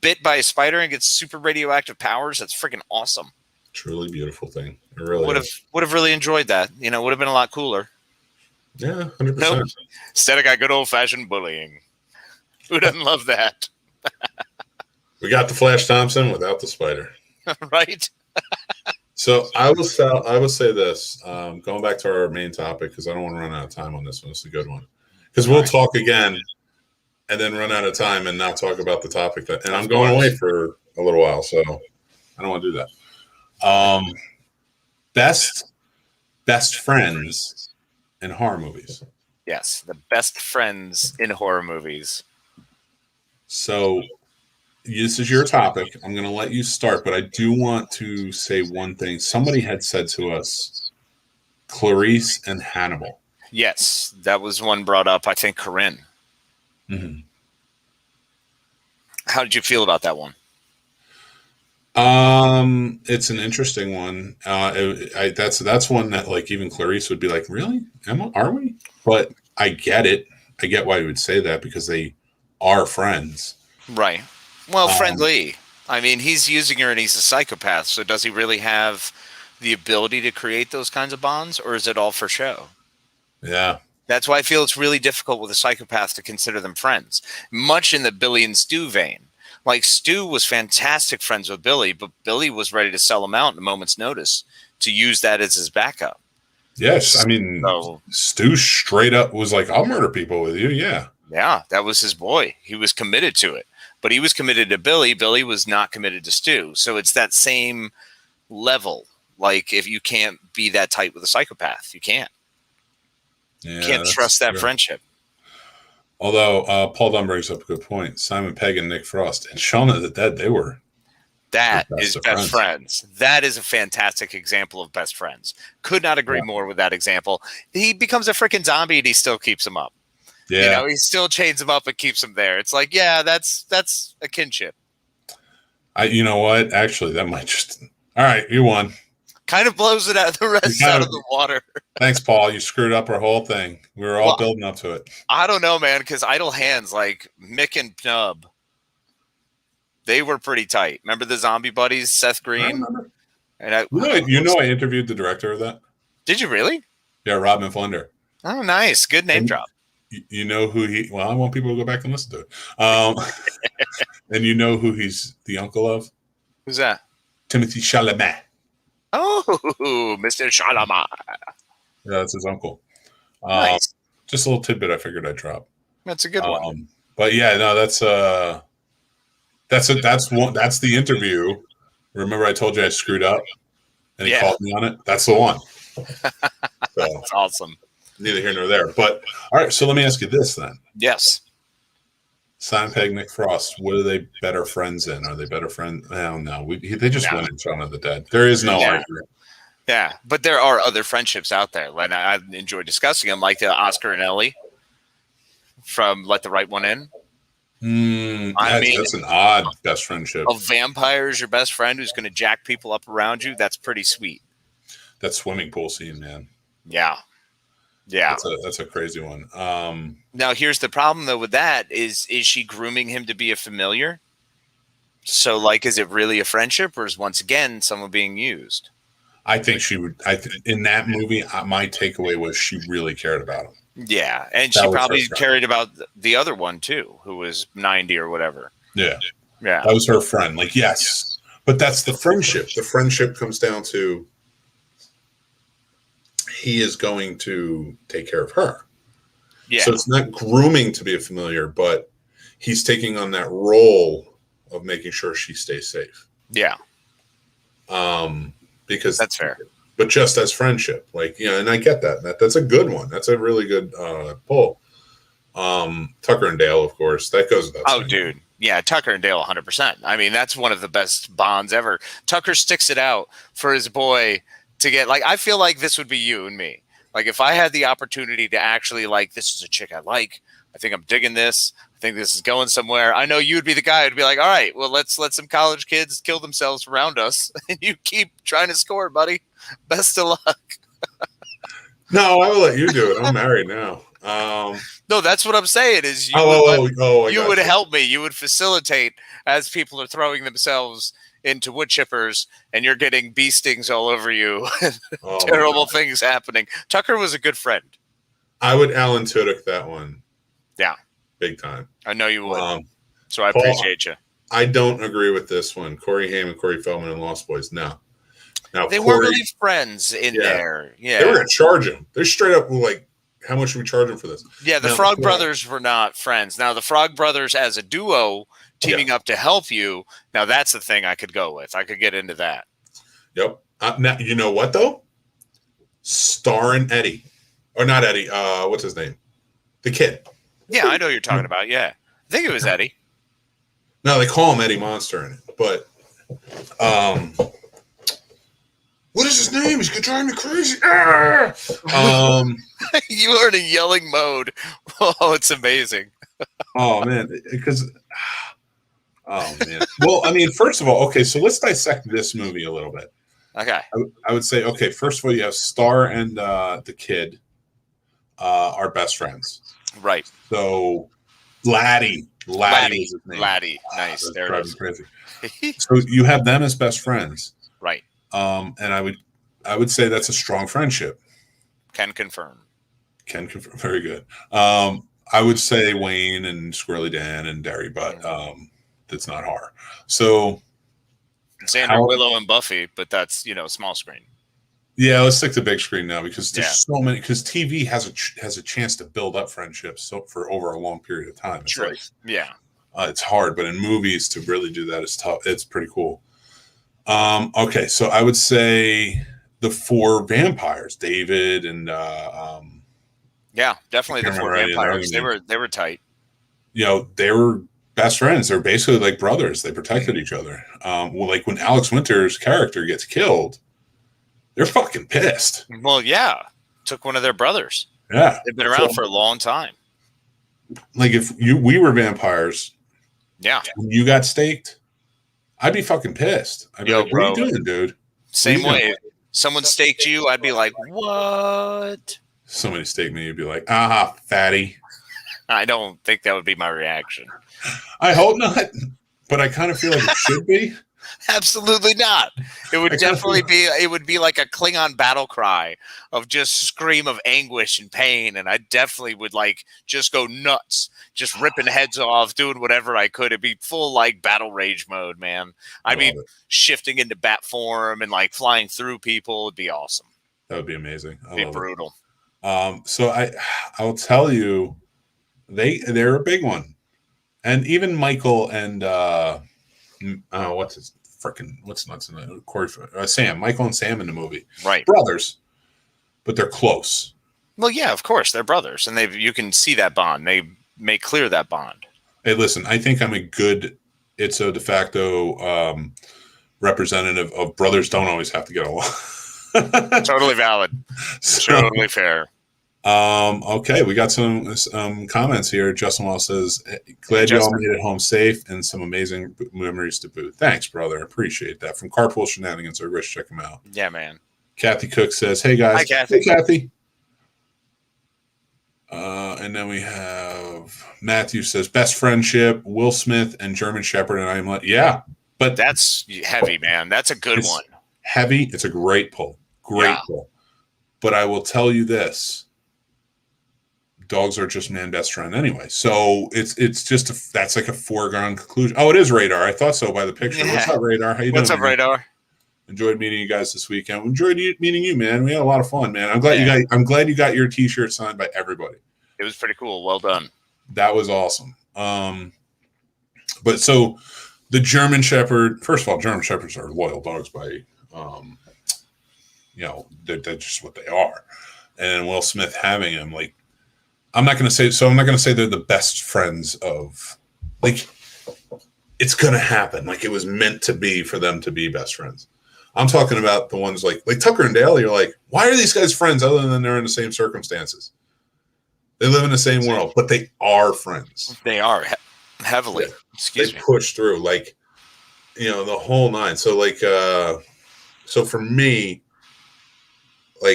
S2: bit by a spider and gets super radioactive powers. That's freaking awesome.
S1: Truly beautiful thing. It really
S2: would have really enjoyed that. Would have been a lot cooler.
S1: Yeah, 100%.
S2: Nope. Instead, I got good old fashioned bullying. Who doesn't love that?
S1: We got the Flash Thompson without the spider.
S2: Right?
S1: So I will say this. Going back to our main topic because I don't want to run out of time on this one. It's a good one because we'll talk again and then run out of time and not talk about the topic. And I'm going away for a little while, so I don't want to do that. Best friends in horror movies.
S2: Yes, the best friends in horror movies.
S1: So this is your topic. I'm going to let you start, but I do want to say one thing. Somebody had said to us, Clarice and Hannibal.
S2: Yes, that was one brought up. I think Corinne.
S1: Mm-hmm.
S2: How did you feel about that one?
S1: It's an interesting one. That's one that like even Clarice would be like, really, Emma, are we? But I get it. I get why you would say that because they are friends,
S2: right? Well, friendly. I mean, he's using her and he's a psychopath. So does he really have the ability to create those kinds of bonds, or is it all for show?
S1: Yeah.
S2: That's why I feel it's really difficult with a psychopath to consider them friends. Much in the Billy and Stu vein. Like, Stu was fantastic friends with Billy, but Billy was ready to sell him out in a moment's notice to use that as his backup.
S1: Yes, I mean, Stu straight up was like, I'll murder people with you, yeah.
S2: Yeah, that was his boy. He was committed to it. But he was committed to Billy. Billy was not committed to Stu. So it's that same level. Like, if you can't be that tight with a psychopath, you can't. Yeah, you can't trust that friendship.
S1: Although Paul Dunn brings up a good point. Simon Pegg and Nick Frost and Shaun of the Dead, they were.
S2: That is best friends. That is a fantastic example of best friends. Could not agree more with that example. He becomes a freaking zombie and he still keeps him up. Yeah. You know, he still chains him up and keeps him there. It's like, yeah, that's a kinship.
S1: You know what? Actually, that might just. All right, you won.
S2: Kind of blows it out the rest out of the water.
S1: Thanks, Paul. You screwed up our whole thing. We were all building up to it.
S2: I don't know, man, because Idle Hands, like Mick and Nub, they were pretty tight. Remember the zombie buddies, Seth Green?
S1: I remember. And I interviewed the director of that.
S2: Did you really?
S1: Yeah, Rodman Flunder.
S2: Oh, nice. Good name drop.
S1: You know who well, I want people to go back and listen to it. And you know who he's the uncle of?
S2: Who's that?
S1: Timothy Chalamet.
S2: Oh, Mr. Chalamet.
S1: Yeah, that's his uncle.
S2: Nice.
S1: Just a little tidbit I figured I'd drop.
S2: That's a good one.
S1: But yeah, no, that's the interview. Remember I told you I screwed up and he called me on it? That's the one.
S2: That's awesome.
S1: Neither here nor there. But all right, so let me ask you this then.
S2: Yes.
S1: Simon Pegg, Nick Frost, what are they better friends in? Are they better friends? No. They just went in Shaun of the Dead. There is no argument.
S2: Yeah, but there are other friendships out there. And I enjoy discussing them, like the Oscar and Ellie from Let the Right One In.
S1: That's an odd best friendship.
S2: A vampire is your best friend who's going to jack people up around you. That's pretty sweet.
S1: That swimming pool scene, man.
S2: Yeah. Yeah.
S1: That's a crazy one.
S2: Now, here's the problem, though, with that is she grooming him to be a familiar? So, like, is it really a friendship or is, once again, someone being used?
S1: I think she would. In that movie, my takeaway was she really cared about him.
S2: Yeah, and she probably cared about the other one, too, who was 90 or whatever.
S1: Yeah. That was her friend. Like, yes. But that's the friendship. The friendship comes down to he is going to take care of her. Yeah. So it's not grooming to be a familiar, but he's taking on that role of making sure she stays safe.
S2: Yeah.
S1: Because
S2: that's fair.
S1: But just as friendship, like, and I get that. That's a good one. That's a really good pull. Tucker and Dale, of course, that goes without saying.
S2: Dude. Yeah, Tucker and Dale, 100%. I mean, that's one of the best bonds ever. Tucker sticks it out for his boy to get, like, I feel like this would be you and me. Like, if I had the opportunity to actually, like, this is a chick I like. I think I'm digging this. I think this is going somewhere. I know you'd be the guy who'd be like, all right, well, let's let some college kids kill themselves around us. And you keep trying to score, buddy. Best of luck.
S1: No, I will let you do it. I'm married now.
S2: No, that's what I'm saying is you would help me. You would facilitate as people are throwing themselves into wood chippers and you're getting bee stings all over you. Terrible things happening. Tucker was a good friend.
S1: I would Alan Tudyk that one.
S2: Yeah.
S1: Big time.
S2: I know you would. So I appreciate you.
S1: I don't agree with this one. Corey Haim and Corey Feldman and Lost Boys. No. Now
S2: They
S1: Corey,
S2: weren't really friends in there.
S1: they were
S2: Yeah.
S1: gonna charge him. They're straight up like, how much should we charge him for this?
S2: Yeah, the
S1: Now,
S2: Frog Brothers were not friends. Now, the Frog Brothers as a duo teaming up to help you, now that's the thing I could go with. I could get into that.
S1: Yep. Now, you know what, though? Star and Eddie. Or not Eddie. What's his name? The kid.
S2: Yeah, I know what you're talking about. Yeah. I think it was Eddie.
S1: No, they call him Eddie Monster in it. But what is his name? He's gonna drive me crazy.
S2: You are in a yelling mode. Oh, it's amazing.
S1: Oh man, because oh man. Well, I mean, first of all, okay, so let's dissect this movie a little bit.
S2: Okay.
S1: I would say, okay, first of all, you have Star and the kid are best friends.
S2: Right.
S1: So Laddie is his name.
S2: Laddie. Nice. There it is.
S1: Crazy. So you have them as best friends.
S2: Right.
S1: And I would say that's a strong friendship.
S2: Can confirm.
S1: Very good. I would say Wayne and Squirrely Dan and Derry, but that's not horror. So
S2: Xander, Willow, and Buffy, but that's, small screen.
S1: Yeah, let's stick to big screen now because there's so many. Because TV has a chance to build up friendships for over a long period of time. It's
S2: True.
S1: It's hard, but in movies to really do that is tough. It's pretty cool. Okay, so I would say the 4 vampires, David and
S2: yeah, definitely the 4 vampires. They were tight.
S1: They were best friends. They're basically like brothers. They protected each other. Like when Alex Winter's character gets killed, they're fucking pissed.
S2: Well, yeah, took one of their brothers.
S1: Yeah,
S2: they've been around for a long time.
S1: Like if we were vampires,
S2: yeah,
S1: when you got staked, I'd be fucking pissed. I'd be like, "What are you doing, dude?"
S2: Same way. Someone staked you, I'd be like, "What?"
S1: Somebody staked me, you'd be like, "Aha, fatty."
S2: I don't think that would be my reaction.
S1: I hope not, but I kind of feel like it should be.
S2: Absolutely not. It would definitely be. It would be like a Klingon battle cry of just scream of anguish and pain, and I definitely would just go nuts, just ripping heads off, doing whatever I could. It'd be full battle rage mode, man. I'd be shifting into bat form and flying through people. It'd be awesome.
S1: That would be amazing.
S2: It'd be brutal.
S1: So I will tell you, they're a big one, and even Michael and what's nuts in the Corey Sam, Michael and Sam in the movie,
S2: right?
S1: Brothers, but they're close.
S2: Well, yeah, of course they're brothers, and you can see that bond. They make clear that bond.
S1: Hey, listen, I think I'm a good ipso de facto representative of brothers don't always have to get along.
S2: Totally valid. Totally fair.
S1: Okay, we got some comments here. Justin Wall says, "Glad you all made it home safe and some amazing memories to boot." Thanks, brother. Appreciate that. From Carpool Shenanigans, or Rich, check them out.
S2: Yeah, man.
S1: Kathy Cook says, "Hey guys."
S2: Hi, Kathy.
S1: Hey, Kathy. And then we have Matthew says, "Best friendship, Will Smith and German Shepherd." And I'm like, yeah, but
S2: that's heavy, man. That's a good one.
S1: Heavy. It's a great pull. Great pull. But I will tell you this. Dogs are just man best friend anyway. So it's just that's like a foregone conclusion. Oh, it is Radar. I thought so by the picture. Yeah. What's up, Radar? How you doing?
S2: What's up, Radar?
S1: Enjoyed meeting you guys this weekend. Enjoyed meeting you, man. We had a lot of fun, man. I'm glad you got your t-shirt signed by everybody.
S2: It was pretty cool. Well done.
S1: That was awesome. But so the German Shepherd, first of all, German Shepherds are loyal dogs by they're just what they are. And Will Smith having him, I'm not going to say they're the best friends of, it's going to happen. It was meant to be for them to be best friends. I'm talking about the ones like Tucker and Dale. You're like, why are these guys friends other than they're in the same circumstances? They live in the same world, but they are friends.
S2: They are heavily. Yeah. Excuse me.
S1: They push through, the whole nine. So so for me,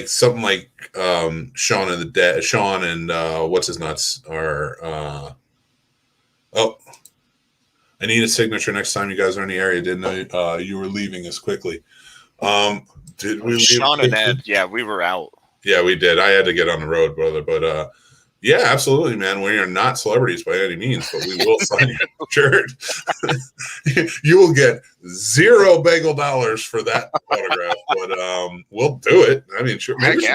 S1: something like Shaun and what's his nuts are I need a signature next time you guys are in the area. Didn't know you were leaving as quickly. Did we
S2: Shaun and Ed, yeah, we were out.
S1: Yeah, we did. I had to get on the road, brother, but Yeah, absolutely, man. We are not celebrities by any means, but we will sign your shirt. You will get $0 bagel dollars for that autograph, but we'll do it. I mean, sure. Maybe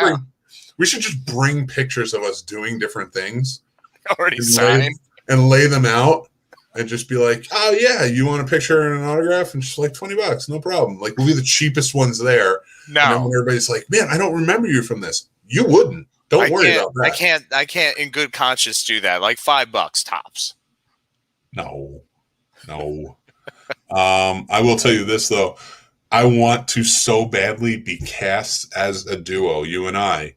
S1: we should just bring pictures of us doing different things
S2: Already
S1: and
S2: signed.
S1: lay them out and just be like, oh yeah, you want a picture and an autograph? And just like $20, no problem. Like we'll be the cheapest ones there.
S2: No.
S1: And then when everybody's like, man, I don't remember you from this. You wouldn't. Don't worry about that.
S2: I can't in good conscience do that. Like $5 tops.
S1: No. I will tell you this though. I want to so badly be cast as a duo, you and I,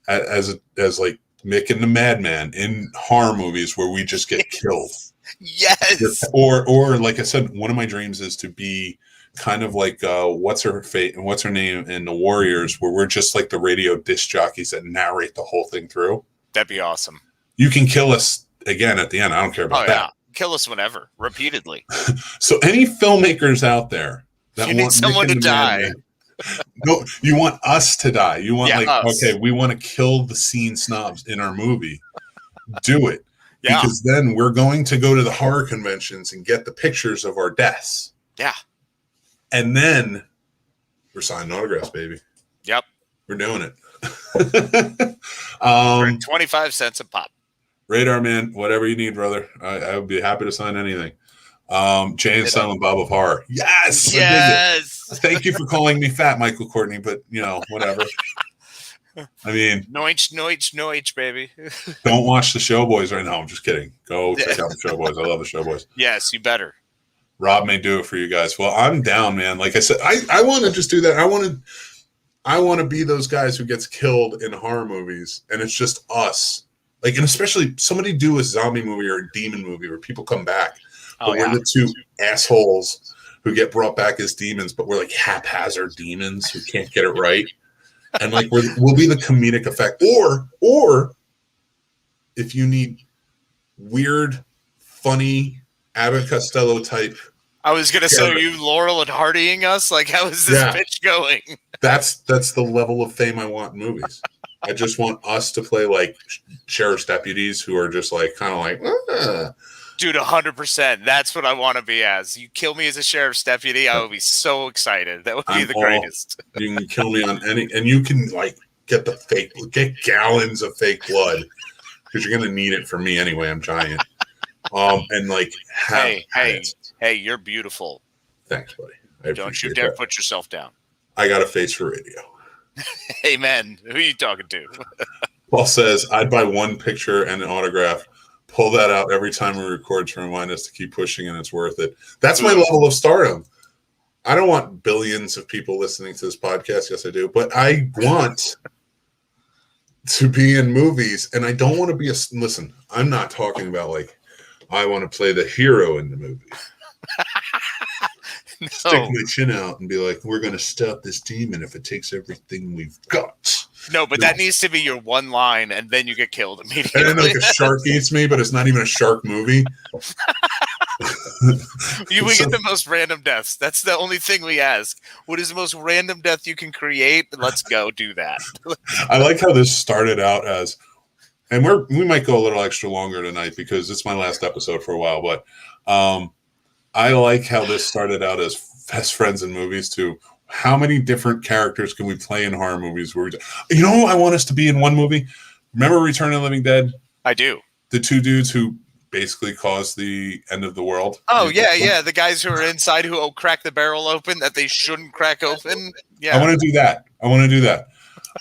S1: as like Mick and the Madman in horror movies where we just get killed.
S2: Yes.
S1: Or like I said, one of my dreams is to be kind of like what's her name in the Warriors, where we're just like the radio disc jockeys that narrate the whole thing through.
S2: That'd be awesome.
S1: You can kill us again at the end. I don't care about that.
S2: Kill us whenever, repeatedly.
S1: So any filmmakers out there that
S2: you need someone to die.
S1: No, you want us to die. You want
S2: us.
S1: Okay, we want to kill the Scene Snobs in our movie. Do it.
S2: Yeah.
S1: Because then we're going to go to the horror conventions and get the pictures of our deaths.
S2: Yeah.
S1: And then we're signing autographs, baby.
S2: Yep.
S1: We're doing it.
S2: For 25 cents a pop.
S1: Radar Man, whatever you need, brother. I would be happy to sign anything. Jay and Silent Bob of Horror. Yes.
S2: Yes.
S1: Thank you for calling me fat, Michael Courtney, but whatever. I mean,
S2: noich, baby.
S1: Don't watch the Showboys right now. I'm just kidding. Go check out the Showboys. I love the Showboys.
S2: Yes, you better.
S1: Rob may do it for you guys. Well, I'm down, man. Like I said, I want to just do that. I want to be those guys who gets killed in horror movies, and it's just us. Like, and especially somebody do a zombie movie or a demon movie where people come back, but we're the two assholes who get brought back as demons, but we're like haphazard demons who can't get it right. And like we'll be the comedic effect, or if you need weird, funny Abbott Costello type.
S2: I was gonna say, are you Laurel and Hardying us? Like, how is this pitch going?
S1: That's the level of fame I want in movies. I just want us to play like sheriff's deputies who are just like kind of like.
S2: Dude, 100%. That's what I want to be as. You kill me as a sheriff's deputy, I would be so excited. That would be the greatest.
S1: You can kill me on any, and you can like get gallons of fake blood because you're gonna need it for me anyway. I'm giant. And like,
S2: hey, you're beautiful.
S1: Thanks, buddy.
S2: Don't you dare put yourself down.
S1: I got a face for radio.
S2: Amen. Who are you talking to?
S1: Paul says, I'd buy one picture and an autograph. Pull that out every time we record to remind us to keep pushing, and it's worth it. That's my level of stardom. I don't want billions of people listening to this podcast. Yes, I do. But I want to be in movies, and I don't want to be listen, I'm not talking about like, I want to play the hero in the movie. No. Stick my chin out and be like, we're going to stop this demon if it takes everything we've got.
S2: No, but that needs to be your one line, and then you get killed immediately.
S1: And then like a shark eats me, but it's not even a shark movie.
S2: We get the most random deaths. That's the only thing we ask. What is the most random death you can create? Let's go do that.
S1: I like how this started out as, and we might go a little extra longer tonight because it's my last episode for a while, but I like how this started out as best friends in movies to how many different characters can we play in horror movies? Who I want us to be in one movie? Remember Return of the Living Dead?
S2: I do.
S1: The two dudes who basically caused the end of the world.
S2: Oh, yeah. The guys who are inside who crack the barrel open that they shouldn't crack open. Yeah.
S1: I want to do that.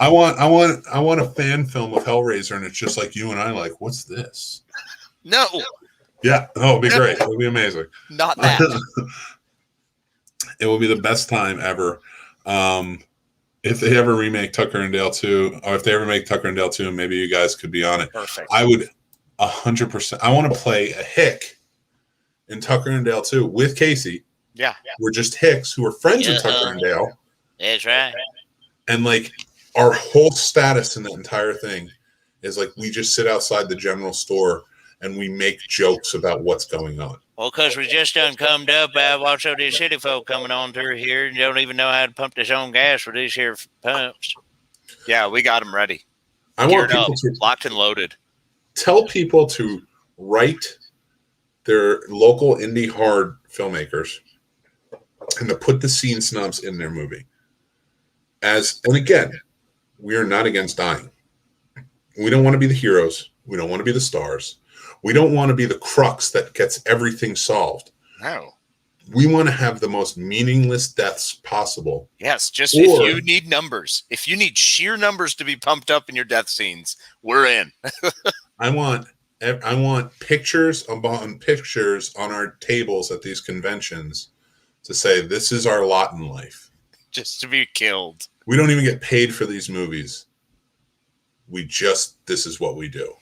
S1: I want a fan film of Hellraiser, and it's just like you and I like, what's this?
S2: No.
S1: Yeah. Oh, it'd be great. It would be amazing.
S2: Not that.
S1: It will be the best time ever. If they ever remake Tucker and Dale 2, or if they ever make Tucker and Dale 2, maybe you guys could be on it.
S2: Perfect.
S1: I would 100%. I want to play a hick in Tucker and Dale 2 with Casey.
S2: Yeah.
S1: We're just hicks who are friends with Tucker and Dale.
S2: That's right.
S1: And like our whole status in the entire thing is like we just sit outside the general store and we make jokes about what's going on.
S2: Well, because we just done comed up, I watched all these city folk coming on through here and don't even know how to pump their own gas with these here pumps. Yeah, we got them ready.
S1: I want people
S2: locked and loaded.
S1: tell people to write their local indie horror filmmakers and to put the Scene Snobs in their movie. And again, we are not against dying. We don't want to be the heroes. We don't want to be the stars. We don't want to be the crux that gets everything solved.
S2: No.
S1: We want to have the most meaningless deaths possible.
S2: Yes, if you need numbers, if you need sheer numbers to be pumped up in your death scenes, we're in.
S1: I want pictures upon pictures on our tables at these conventions to say this is our lot in life.
S2: Just to be killed.
S1: We don't even get paid for these movies. This is what we do.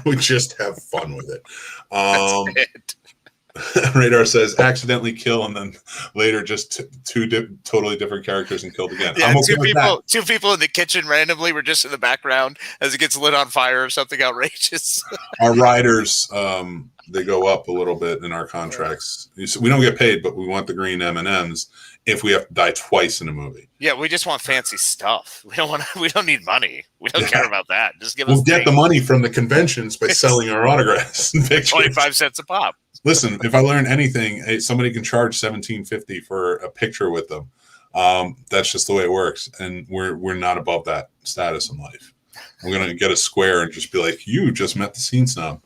S1: We just have fun with it.
S2: That's it.
S1: Radar says accidentally kill and then later just two totally different characters and killed again.
S2: Yeah,
S1: I'm okay
S2: two people in the kitchen randomly were just in the background as it gets lit on fire or something outrageous.
S1: Our riders, they go up a little bit in our contracts. We don't get paid, but we want the green M&Ms if we have to die twice in a movie.
S2: Yeah, we just want fancy stuff. We don't need money. We don't care about that. Just give us.
S1: We'll get the money from the conventions by selling our autographs and pictures.
S2: 25 cents a pop.
S1: Listen, if I learn anything, somebody can charge $17.50 for a picture with them. That's just the way it works, and we're not above that status in life. We're gonna get a square and just be like, "You just met the Scene Snob."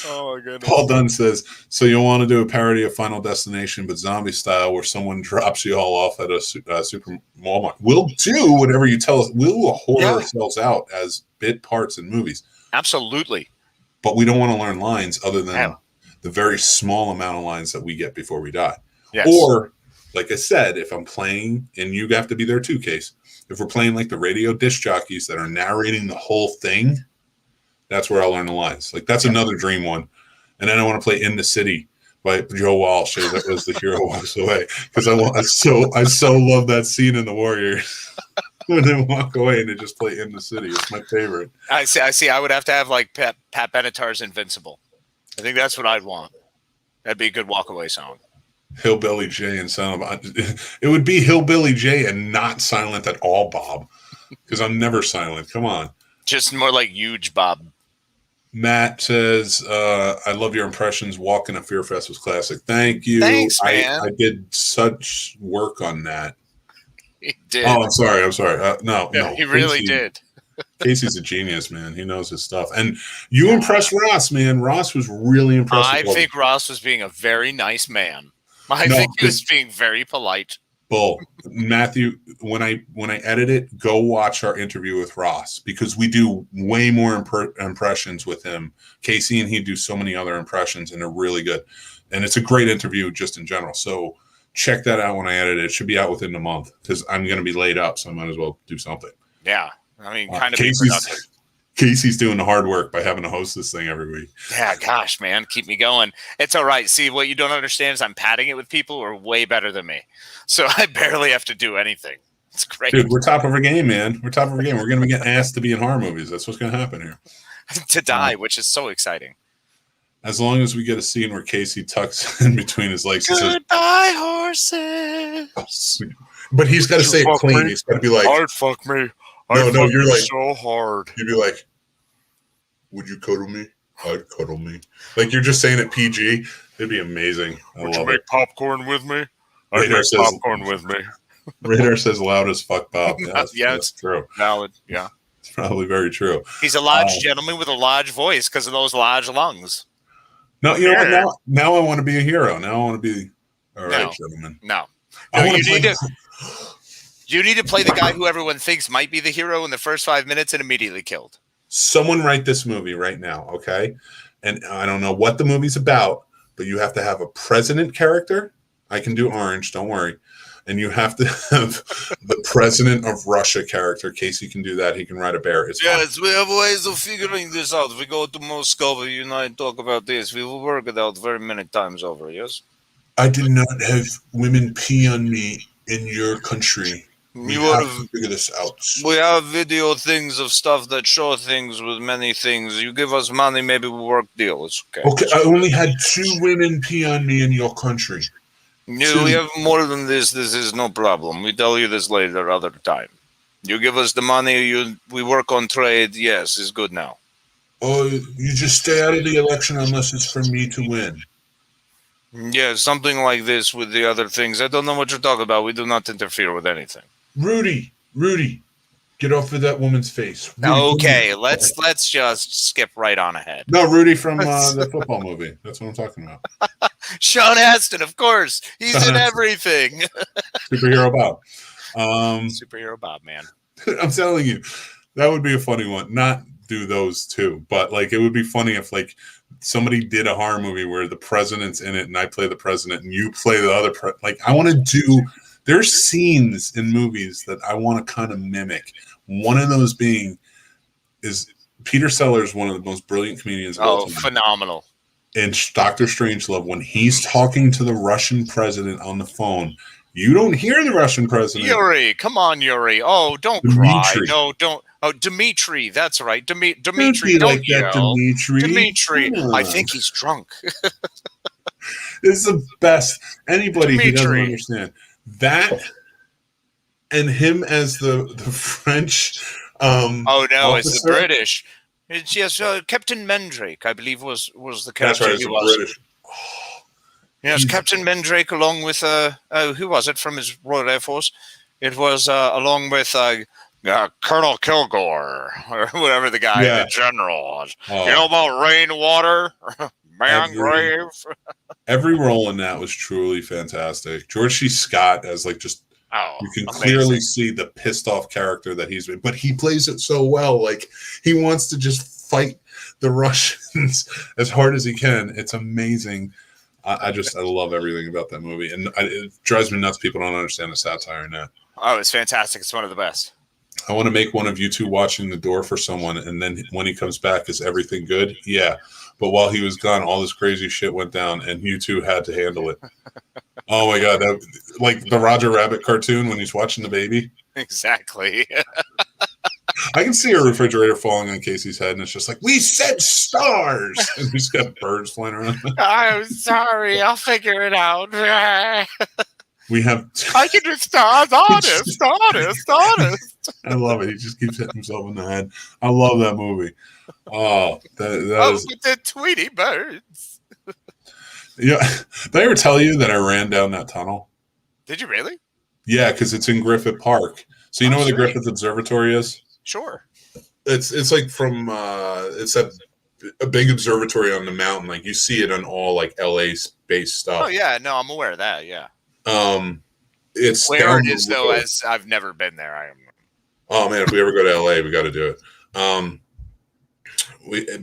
S2: Oh my goodness.
S1: Paul Dunn says, "So you want to do a parody of Final Destination, but zombie style, where someone drops you all off at a super Walmart? We'll do whatever you tell us. We'll whore ourselves out as bit parts in movies.
S2: Absolutely."
S1: But we don't want to learn lines other than the very small amount of lines that we get before we die.
S2: Yes.
S1: Or, like I said, if I'm playing, and you have to be there too, Case, if we're playing like the radio disc jockeys that are narrating the whole thing, that's where I'll learn the lines. Like that's another dream one. And then I want to play In the City by Joe Walsh as the hero walks away. Because I so love that scene in The Warriors. When they walk away and they just play In the City. It's my favorite.
S2: I see. I would have to have like Pat Benatar's Invincible. I think that's what I'd want. That'd be a good walk-away song.
S1: Hillbilly J and Silent. It would be Hillbilly J and not silent at all, Bob. Because I'm never silent. Come on.
S2: Just more like huge Bob.
S1: Matt says, I love your impressions. Walking a Fear Fest was classic. Thank you.
S2: Thanks, man.
S1: I did such work on that.
S2: He did.
S1: Oh, I'm sorry. No.
S2: He really did.
S1: Casey's a genius, man. He knows his stuff. And you impressed Ross, man. Ross was really impressed.
S2: I think Ross was being a very nice man. I think he was being very polite.
S1: Bull. Matthew, when I edit it, go watch our interview with Ross because we do way more impressions with him. Casey and he do so many other impressions, and they're really good. And it's a great interview just in general. So check that out when I edit it. It should be out within a month because I'm going to be laid up, so I might as well do something.
S2: Yeah. I mean, kind of
S1: Casey's doing the hard work by having to host this thing every week.
S2: Yeah, gosh, man, keep me going. It's all right. See, what you don't understand is I'm padding it with people who are way better than me. So I barely have to do anything. It's great.
S1: Dude, we're top of our game, man. We're top of our game. We're going to get asked to be in horror movies. That's what's going to happen here.
S2: To die, which is so exciting.
S1: As long as we get a scene where Casey tucks in between his legs and says,
S2: "Goodbye, horses."
S1: But he's got to say it clean. He's got to be like,
S2: "Hard fuck me."
S1: No, you're like
S2: so hard.
S1: You'd be like, "Would you cuddle me? I'd cuddle me." Like you're just saying it PG. It'd be amazing.
S2: Would you make popcorn with me?
S1: I'd make
S2: popcorn with me.
S1: Radar says loud as fuck, Bob. Yeah,
S2: it's
S1: true.
S2: Valid. Yeah,
S1: it's probably very true.
S2: He's a large gentleman with a large voice because of those large lungs.
S1: No, you know what? Now I want to be a hero. Now I want to be all right, gentlemen.
S2: No, you need to play the guy who everyone thinks might be the hero in the first 5 minutes and immediately killed.
S1: Someone write this movie right now, okay? And I don't know what the movie's about, but you have to have a president character. I can do orange, don't worry. And you have to have the president of Russia character. Casey can do that. He can ride a bear.
S2: Yes, we have ways of figuring this out. We go to Moscow, you and I talk about this. We will work it out very many times over, yes?
S1: I did not have women pee on me in your country. We have to figure this out.
S2: We have video things of stuff that show things with many things. You give us money, maybe we'll work deal. It's okay.
S1: Okay, I only had 2 women pee on me in your country.
S2: No, we have more than this. This is no problem. We tell you this later, other time. You give us the money, we work on trade. Yes, it's good now.
S1: Oh, you just stay out of the election unless it's for me to win.
S2: Yeah, something like this with the other things. I don't know what you're talking about. We do not interfere with anything.
S1: Rudy, get off of that woman's face. Rudy, come
S2: Okay,
S1: here.
S2: let's just skip right on ahead.
S1: No, Rudy from the football movie. That's what I'm talking about.
S2: Sean Astin, of course. He's in everything.
S1: Superhero Bob.
S2: Superhero Bob, man.
S1: I'm telling you, that would be a funny one. Not do those two, but like it would be funny if like somebody did a horror movie where the president's in it and I play the president and you play the other like I want to do there's scenes in movies that I want to kind of mimic. One of those being is Peter Sellers, one of the most brilliant comedians of all time.
S2: Phenomenal.
S1: In Doctor Strangelove, when he's talking to the Russian president on the phone, you don't hear the Russian president.
S2: Yuri, come on, Yuri. Oh, don't cry. No, don't. Oh, Dmitri, that's right. Dmitri, don't
S1: like
S2: yell.
S1: That,
S2: Dmitri, I think he's drunk.
S1: It's the best. Anybody who doesn't understand that, and him as the French.
S2: Oh no,
S1: officer.
S2: it's the British. It's yes, Captain Mandrake, I believe was the character.
S1: That's right,
S2: he was.
S1: British.
S2: Yes, Captain Mandrake, along with who was it from his Royal Air Force? It was along with Colonel Kilgore or whatever the guy, the general was. You know about rainwater, mangrove.
S1: Every role in that was truly fantastic. George C. Scott as like just. You can clearly see the pissed off character that he's been, but he plays it so well. Like he wants to just fight the Russians as hard as he can. It's amazing. I love everything about that movie, and it drives me nuts. People don't understand the satire in that.
S2: Oh, it's fantastic! It's one of the best.
S1: I want to make one of you two watching the door for someone, and then when he comes back, is everything good? Yeah, but while he was gone, all this crazy shit went down, and you two had to handle it. Oh my god, that like the Roger Rabbit cartoon when he's watching the baby.
S2: Exactly.
S1: I can see a refrigerator falling on Casey's head, and it's just like, we said stars! And he's got birds flying around.
S2: I'm sorry, I'll figure it out.
S1: We have...
S2: I can do stars, honest.
S1: I love it. He just keeps hitting himself in the head. I love that movie. Oh, that is...
S2: with the Tweety birds.
S1: Yeah, did I ever tell you that I ran down that tunnel?
S2: Did you really?
S1: Yeah, because it's in Griffith Park. So you know where the Griffith Observatory is?
S2: Sure.
S1: It's like from it's a big observatory on the mountain. Like you see it on all like LA space stuff.
S2: Oh yeah, no, I'm aware of that. Yeah.
S1: It's
S2: where it is though, as I've never been there. I am.
S1: Oh man, if we ever go to LA, we got to do it.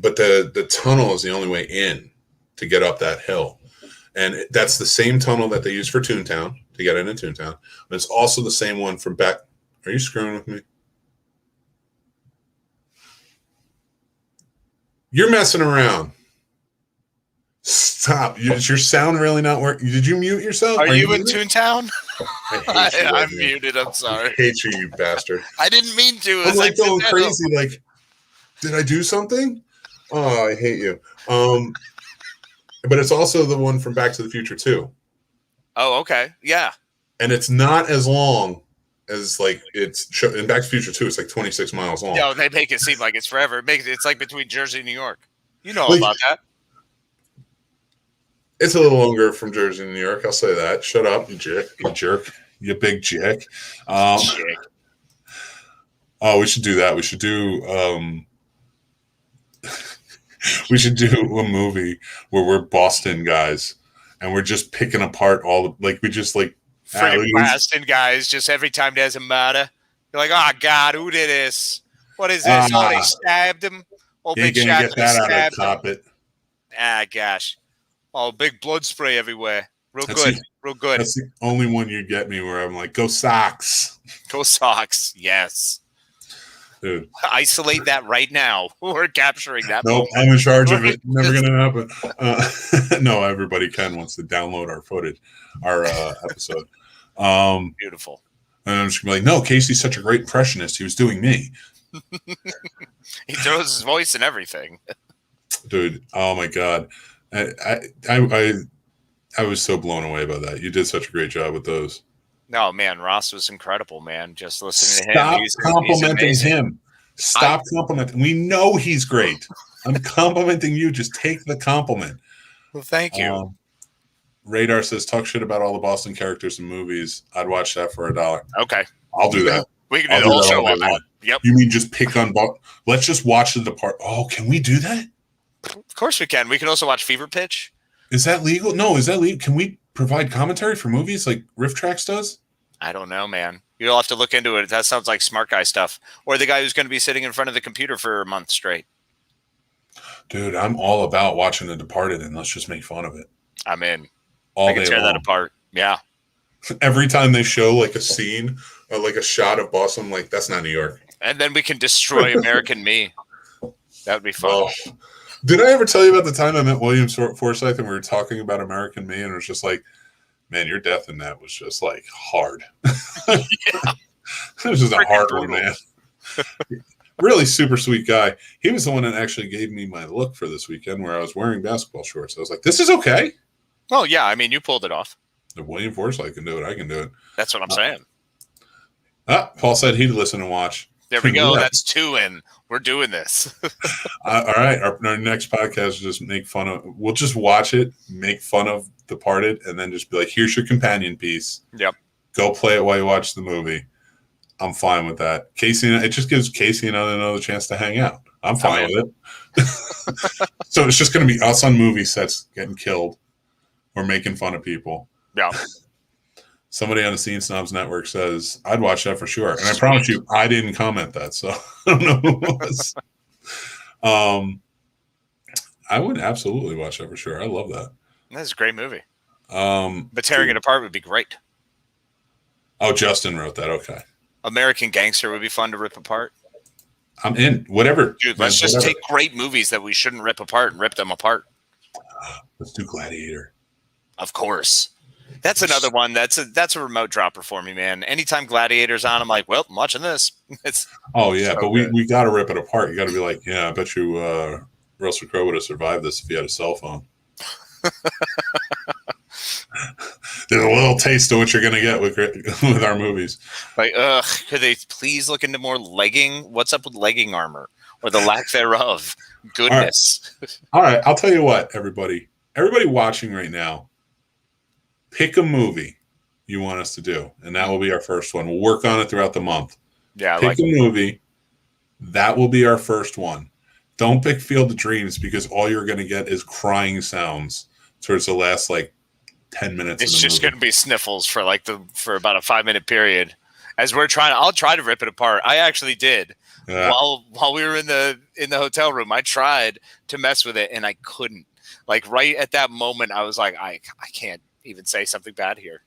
S1: But the tunnel is the only way in to get up that hill, and that's the same tunnel that they use for Toontown to get into Toontown. But it's also the same one from back. Are you screwing with me? You're messing around. Stop. Is your sound really not working? Did you mute yourself?
S2: Are you in Toontown?
S1: I hate you.
S2: I'm muted. I'm sorry.
S1: I hate you, you bastard.
S2: I didn't mean to.
S1: I'm like going crazy. Like, did I do something? Oh, I hate you. But it's also the one from Back to the Future 2.
S2: Oh, okay. Yeah.
S1: And it's not as long as like it's in Back to the Future 2. It's like 26 miles long.
S2: No, they make it seem like it's forever. It's like between Jersey and New York. You know about that.
S1: It's a little longer from Jersey to New York. I'll say that. Shut up, you jerk. You big jick. Oh, we should do that. We should do we should do a movie where we're Boston guys and we're just picking apart all the we just like
S2: freaking Boston guys. Just every time there's a murder, you're like, oh God, who did this? What is this? Oh, they stabbed him. Oh, big shot.
S1: Get that out of top it.
S2: Ah, gosh. Oh, big blood spray everywhere. Real good.
S1: That's the only one you get me where I'm like, go Sox.
S2: Go Sox. Yes.
S1: Dude.
S2: Isolate that right now. We're capturing that.
S1: Nope, I'm in charge of it. Never going to happen. No, everybody wants to download our footage, our episode.
S2: Beautiful.
S1: And I'm just going to be like, no, Casey's such a great impressionist. He was doing me.
S2: He throws his voice and everything.
S1: Dude, oh my God. I was so blown away by that. You did such a great job with those.
S2: No, man, Ross was incredible, man. Just listening to him.
S1: Stop
S2: He's
S1: complimenting
S2: amazing.
S1: him. Stop complimenting. We know he's great. I'm complimenting you. Just take the compliment.
S2: Well, thank you.
S1: Radar says, talk shit about all the Boston characters in movies. I'd watch that for $1.
S2: Okay.
S1: I'll do that.
S2: We can do the whole show on that. Yep.
S1: You mean just pick on... Let's just watch The Departed. Oh, can we do that?
S2: Of course we can. We can also watch Fever Pitch.
S1: Is that legal? No, is that legal? Can we provide commentary for movies like Riff Tracks does?
S2: I don't know, man. You'll have to look into it. That sounds like smart guy stuff. Or the guy who's going to be sitting in front of the computer for a month straight.
S1: Dude, I'm all about watching The Departed, and let's just make fun of it.
S2: I'm in.
S1: All
S2: I can tear that apart. Yeah.
S1: Every time they show like a scene or like a shot of Boston, I'm like, that's not New York.
S2: And then we can destroy American Me. That would be fun.
S1: Oh. Did I ever tell you about the time I met William Forsythe and we were talking about American Me, and it was just like, man, your death in that was just like hard.
S2: Yeah.
S1: It was just a hard one, man. Really super sweet guy. He was the one that actually gave me my look for this weekend where I was wearing basketball shorts. I was like, this is okay.
S2: Oh, yeah. I mean, you pulled it off.
S1: If William Forsythe can do it, I can do it.
S2: That's what I'm saying.
S1: Paul said he'd listen and watch.
S2: There we go. That's 2 in. We're doing this.
S1: All right. Our next podcast is just make fun of. We'll just watch it, make fun of Departed, and then just be like, here's your companion piece.
S2: Yep.
S1: Go play it while you watch the movie. I'm fine with that. Casey, it just gives Casey and I another chance to hang out. I'm fine with it. So it's just going to be us on movie sets getting killed or making fun of people.
S2: Yeah.
S1: Somebody on the Scene Snobs network says, I'd watch that for sure. And I promise you, I didn't comment that, so I don't know who it was. I would absolutely watch that for sure. I love that.
S2: That's a great movie. But tearing it apart would be great.
S1: Oh, Justin wrote that. Okay.
S2: American Gangster would be fun to rip apart.
S1: I'm in. Whatever.
S2: Dude, let's just take great movies that we shouldn't rip apart and rip them apart.
S1: Let's do Gladiator.
S2: Of course. That's another one. That's a remote dropper for me, man. Anytime Gladiator's on, I'm like, well, I'm watching this.
S1: Oh, yeah. So but we got to rip it apart. You got to be like, yeah, I bet you Russell Crowe would have survived this if he had a cell phone. There's a little taste of what you're going to get with our movies.
S2: Like, could they please look into more legging? What's up with legging armor or the lack thereof? Goodness.
S1: All right. I'll tell you what, everybody watching right now, pick a movie you want us to do, and that will be our first one. We'll work on it throughout the month.
S2: Yeah,
S1: pick a movie. That will be our first one. Don't pick Field of Dreams because all you're going to get is crying sounds towards the last 10 minutes.
S2: It's just going to be sniffles for about a 5-minute period. As I'll try to rip it apart. I actually did. Yeah. While we were in the hotel room, I tried to mess with it and I couldn't. Right at that moment, I was like, I can't even say something bad here.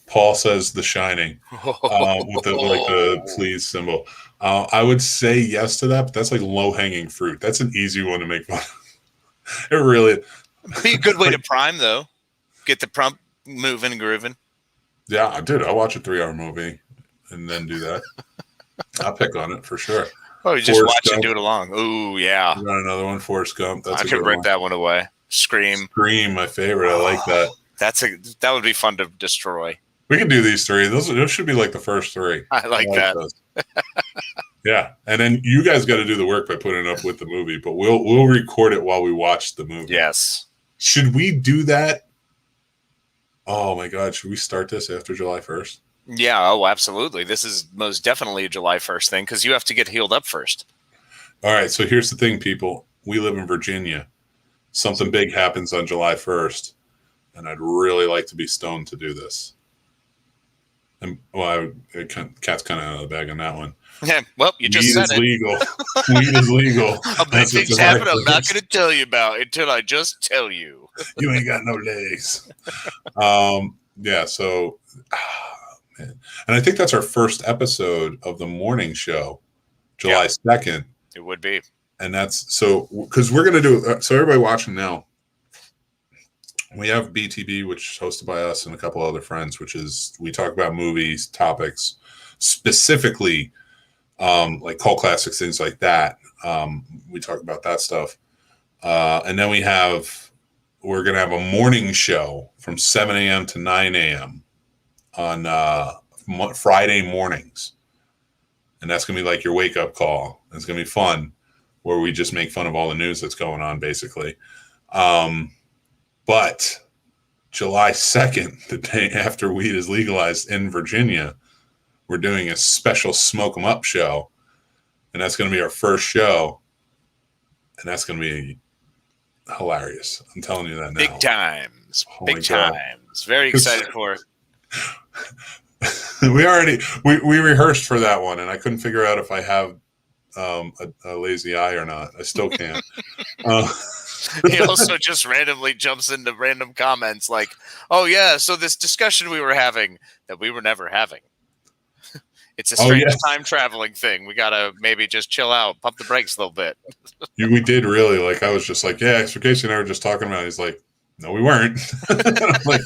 S1: Paul says The Shining with the please symbol. I would say yes to that, but that's low hanging fruit. That's an easy one to make fun of. It really
S2: be a good way to prime though. Get the prompt moving and grooving.
S1: Yeah, dude, I'll watch a 3-hour movie and then do that. I'll pick on it for sure.
S2: Oh, you just watch and do it along. Ooh, yeah.
S1: You got another one, Forrest Gump.
S2: That's I could rip that one away. Scream,
S1: my favorite. I like that.
S2: That would be fun to destroy.
S1: We can do these 3. Those should be the first 3.
S2: I like that.
S1: Yeah, and then you guys got to do the work by putting it up with the movie, but we'll record it while we watch the movie.
S2: Yes.
S1: Should we do that? Oh my God! Should we start this after July 1st?
S2: Yeah. Oh, absolutely. This is most definitely a July 1st thing because you have to get healed up first.
S1: All right. So here's the thing, people. We live in Virginia. Something big happens on July 1st, and I'd really like to be stoned to do this. And Cat's kind of out of the bag on that one.
S2: Yeah, well, you just said it.
S1: Legal. Weed is legal.
S2: A big thing's happening I'm not going to tell you about until I just tell you.
S1: You ain't got no legs. Yeah, so, man. And I think that's our first episode of the morning show, July 2nd.
S2: It would be.
S1: And that's, so, because we're going to do, so everybody watching now, we have BTB, which is hosted by us and a couple other friends, which is, we talk about movies, topics, specifically, cult classics, things like that. We talk about that stuff. And then we're going to have a morning show from 7 a.m. to 9 a.m. on Friday mornings. And that's going to be like your wake-up call. It's going to be fun, where we just make fun of all the news that's going on, basically. But July 2nd, the day after weed is legalized in Virginia, we're doing a special Smoke 'em Up show. And that's going to be our first show. And that's going to be hilarious. I'm telling you that now.
S2: Big times.
S1: Oh
S2: Big times. Very excited for it.
S1: we rehearsed for that one, and I couldn't figure out if I have a lazy eye or not. I still can't.
S2: He also just randomly jumps into random comments like, oh yeah, so this discussion we were having that we were never having. It's a strange time traveling thing. We gotta maybe just chill out, pump the brakes a little bit.
S1: We did really. Like, I was just like, yeah, so Casey and I were just talking about it. He's like, no, we weren't. I'm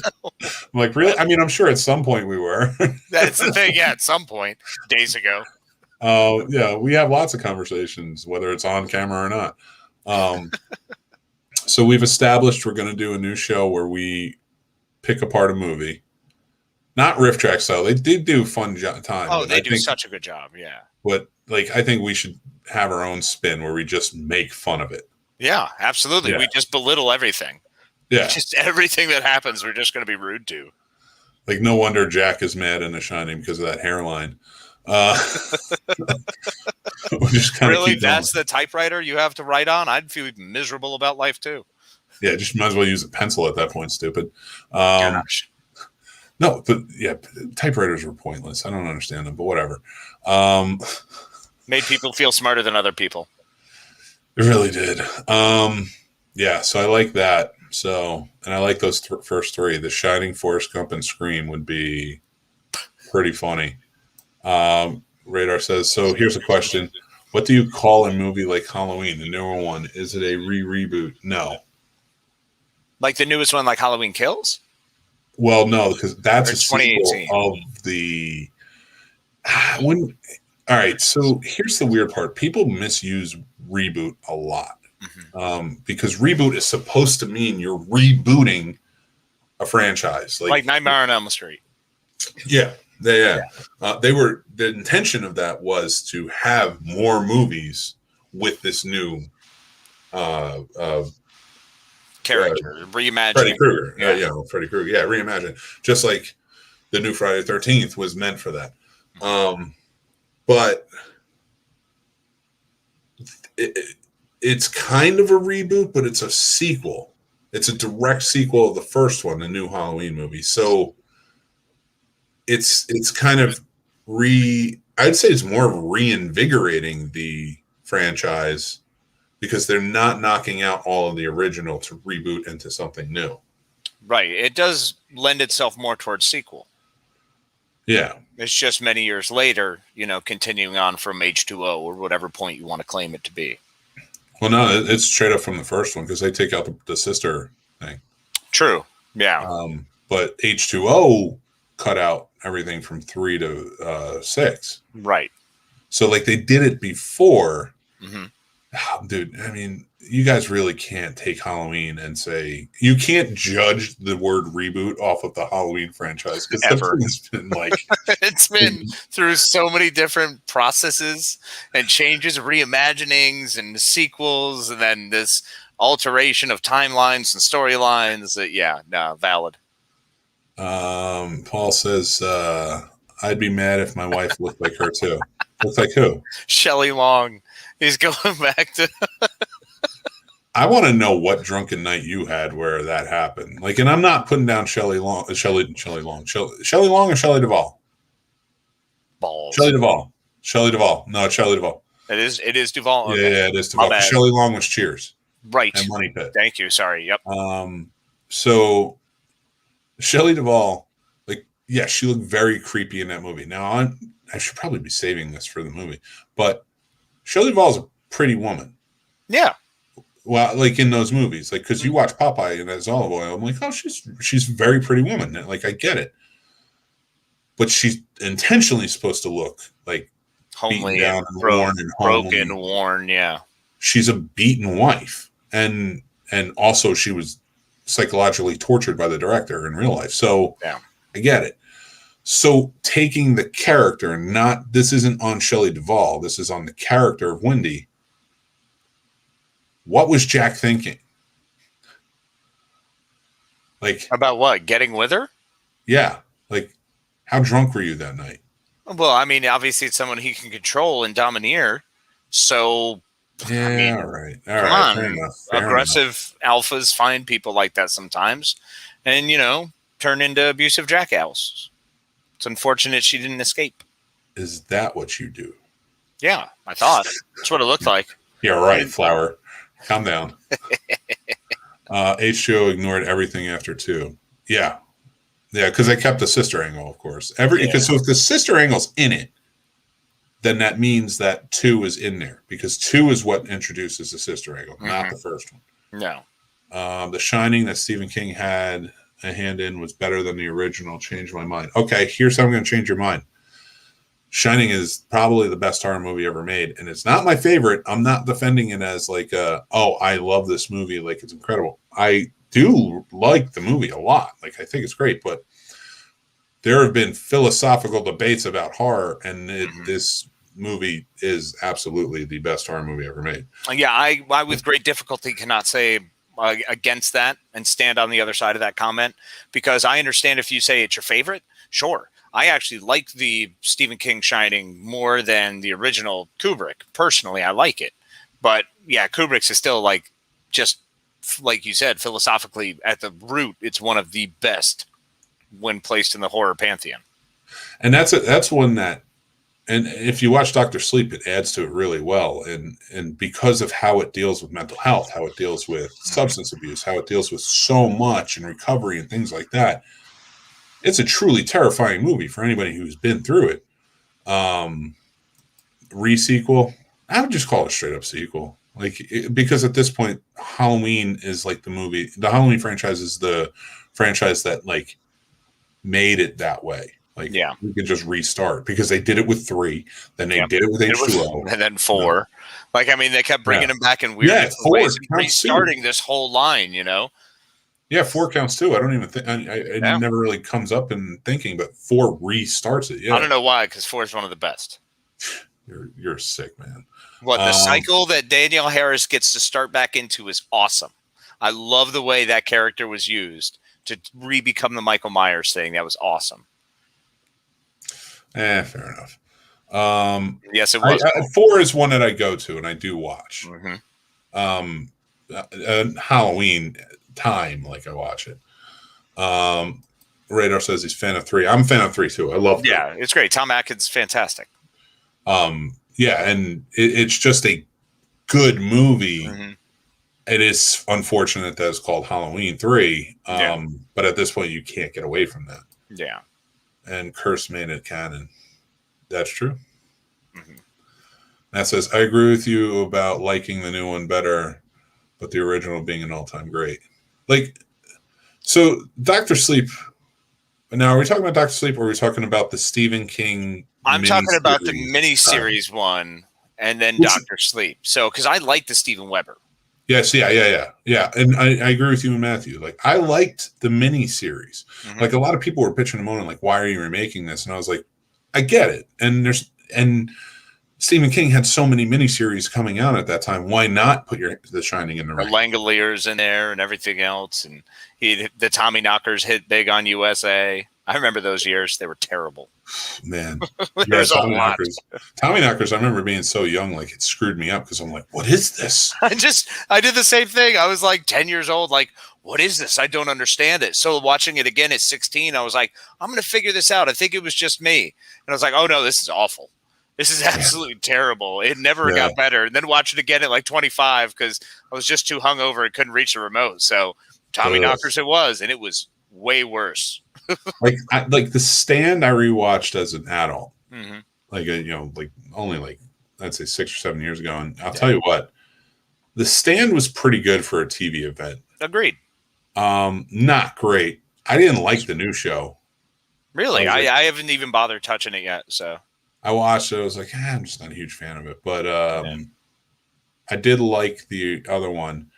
S1: like, really? I mean, I'm sure at some point we were.
S2: That's the thing. Yeah, at some point, days ago.
S1: Yeah, we have lots of conversations, whether it's on camera or not. So we've established we're going to do a new show where we pick apart a movie. Not riff track style. They did do fun time.
S2: Oh, they do such a good job, yeah.
S1: But like, I think we should have our own spin where we just make fun of it.
S2: Yeah, absolutely.
S1: Yeah.
S2: We just belittle everything.
S1: Yeah.
S2: Just everything that happens, we're just going to be rude to.
S1: Like, no wonder Jack is mad in The Shining because of that hairline. Just
S2: really? That's the typewriter you have to write on? I'd feel miserable about life, too.
S1: Yeah, just might as well use a pencil at that point, stupid.
S2: Gosh.
S1: No, but yeah, typewriters were pointless. I don't understand them, but whatever.
S2: Made people feel smarter than other people.
S1: It really did. Yeah, so I like that. So, and I like those first three. The Shining, Forrest Gump, and Scream would be pretty funny. Radar says, so here's a question. What do you call a movie like Halloween, the newer one? Is it a reboot? No.
S2: Like the newest one, like Halloween Kills?
S1: Well, no, because that's a
S2: 2018
S1: sequel of the... All right, so here's the weird part. People misuse reboot a lot. Mm-hmm. Because reboot is supposed to mean you're rebooting a franchise.
S2: Like Nightmare on Elm Street.
S1: Yeah. The intention of that was to have more movies with this new
S2: character, reimagining.
S1: Freddy Krueger. Freddy Krueger. Yeah, reimagine. Just like the new Friday the 13th was meant for that. But it's kind of a reboot, but it's a sequel. It's a direct sequel of the first one, the new Halloween movie. So it's kind of I'd say it's more of reinvigorating the franchise because they're not knocking out all of the original to reboot into something new.
S2: Right. It does lend itself more towards sequel.
S1: Yeah.
S2: It's just many years later, continuing on from H2O or whatever point you want to claim it to be.
S1: Well, no, it's straight up from the first one because they take out the sister thing.
S2: True. Yeah.
S1: But H2O cut out everything from 3 to 6.
S2: Right.
S1: So like they did it before.
S2: Mm-hmm.
S1: Oh, dude, I mean, you guys really can't take Halloween and say you can't judge the word reboot off of the Halloween franchise because it's been like
S2: it's been through so many different processes and changes, reimaginings and sequels, and then this alteration of timelines and storylines. Valid.
S1: Paul says I'd be mad if my wife looked like her too. Looks like who?
S2: Shelley Long. He's going back to.
S1: I want to know what drunken night you had where that happened. Like, and I'm not putting down Shelley Long or Shelley Duvall.
S2: Balls.
S1: Shelley Duvall. No, it's Shelley Duvall.
S2: It is Duvall.
S1: Okay. Yeah, it is Duvall. Shelley Long was Cheers.
S2: Right.
S1: And Money Pit.
S2: Thank you. Sorry. Yep.
S1: So Shelley Duvall, she looked very creepy in that movie. Now I should probably be saving this for the movie, but Shelley Duvall's a pretty woman.
S2: Yeah.
S1: Well, like in those movies, like because you watch Popeye and that's olive oil, I'm like, oh, she's a very pretty woman. Like I get it, but she's intentionally supposed to look like
S2: homely,
S1: down and broken,
S2: worn. Yeah,
S1: she's a beaten wife, and also she was psychologically tortured by the director in real life. So
S2: yeah.
S1: I get it. So taking the character, not this isn't on Shelley Duvall, this is on the character of Wendy. What was Jack thinking? Like,
S2: About what? Getting with her?
S1: yeah, like how drunk were you that night?
S2: Well, I mean, obviously it's someone he can control and domineer. So, I
S1: Yeah, all
S2: mean,
S1: right,
S2: come
S1: fair
S2: on.
S1: enough, fair enough.
S2: Aggressive alphas find people like that sometimes and, turn into abusive jackals. It's unfortunate she didn't escape.
S1: Is that what you do?
S2: Yeah, I thought. That's what it looked like.
S1: Yeah, right, Flower. Calm down. H2O ignored everything after 2. Yeah, because I kept the sister angle, of course. So if the sister angle's in it, then that means that 2 is in there because 2 is what introduces the sister angle, not the first one.
S2: No.
S1: The Shining that Stephen King had a hand in was better than the original. Changed my mind. Okay, here's how I'm going to change your mind. Shining is probably the best horror movie ever made, and it's not my favorite. I'm not defending it as like, I love this movie, like it's incredible. I do like the movie a lot. Like I think it's great, but there have been philosophical debates about horror, and this movie is absolutely the best horror movie ever made.
S2: Yeah, I with great difficulty cannot say against that and stand on the other side of that comment because I understand if you say it's your favorite, sure. I actually like the Stephen King Shining more than the original Kubrick. Personally, I like it. But yeah, Kubrick's is still like, just like you said, philosophically at the root, it's one of the best when placed in the horror pantheon.
S1: And that's one that, and if you watch Dr. Sleep, it adds to it really well. And because of how it deals with mental health, how it deals with substance abuse, how it deals with so much and recovery and things like that, it's a truly terrifying movie for anybody who's been through it. Re-sequel, I would just call it a straight up sequel. Because at this point, Halloween is like the movie. The Halloween franchise is the franchise that like made it that way. Like,
S2: yeah,
S1: we could just restart because they did it with 3, then they did it with H2O,
S2: and then 4. Like, I mean, they kept bringing them back in weird different
S1: 4
S2: ways, restarting this whole line.
S1: Yeah, 4 counts too. I don't even think it never really comes up in thinking, but 4 restarts it. Yeah,
S2: I don't know why, because 4 is one of the best.
S1: You're sick, man.
S2: What, the cycle that Danielle Harris gets to start back into is awesome. I love the way that character was used to re-become the Michael Myers thing. That was awesome.
S1: Fair enough.
S2: Yes, it was.
S1: 4 is one that I go to and I do watch. Halloween time, like I watch it. Radar says he's fan of 3. I'm a fan of 3 too. I love 3.
S2: Yeah, it's great. Tom Atkins, fantastic.
S1: Yeah, and it's just a good movie. It is unfortunate that it's called Halloween 3, but at this point you can't get away from that.
S2: Yeah.
S1: And Curse made it canon. That's true. That says, I agree with you about liking the new one better, but the original being an all-time great. Like, so Dr. Sleep. Now, are we talking about Dr. Sleep or are we talking about the Stephen King?
S2: I'm talking about the miniseries one and then Dr. Sleep. So, because I like the Steven Weber.
S1: Yes, yeah. And I agree with you and Matthew. Like, I liked the miniseries. Like, a lot of people were pitching and moaning, like, why are you remaking this? And I was like, I get it. And Stephen King had so many miniseries coming out at that time. Why not put The Shining in the ring?
S2: The Langoliers in there and everything else. And the Tommy Knockers hit big on USA. I remember those years. They were terrible.
S1: Man.
S2: There's a lot.
S1: Tommy Knockers, I remember being so young, like it screwed me up because I'm like, what is this?
S2: I did the same thing. I was like 10 years old, like, what is this? I don't understand it. So watching it again at 16, I was like, I'm going to figure this out. I think it was just me. And I was like, oh no, this is awful. This is absolutely terrible. It never got better. And then watch it again at like 25 because I was just too hungover and couldn't reach the remote. So Tommy Knockers it was, and it was way worse.
S1: like The Stand I rewatched as an adult. Like, only like, I'd say 6 or 7 years ago. And I'll tell you what, The Stand was pretty good for a TV event.
S2: Agreed.
S1: Not great. I didn't like the new show.
S2: Really? I haven't even bothered touching it yet. So
S1: I watched it. I was like, I'm just not a huge fan of it. But I did like the other one.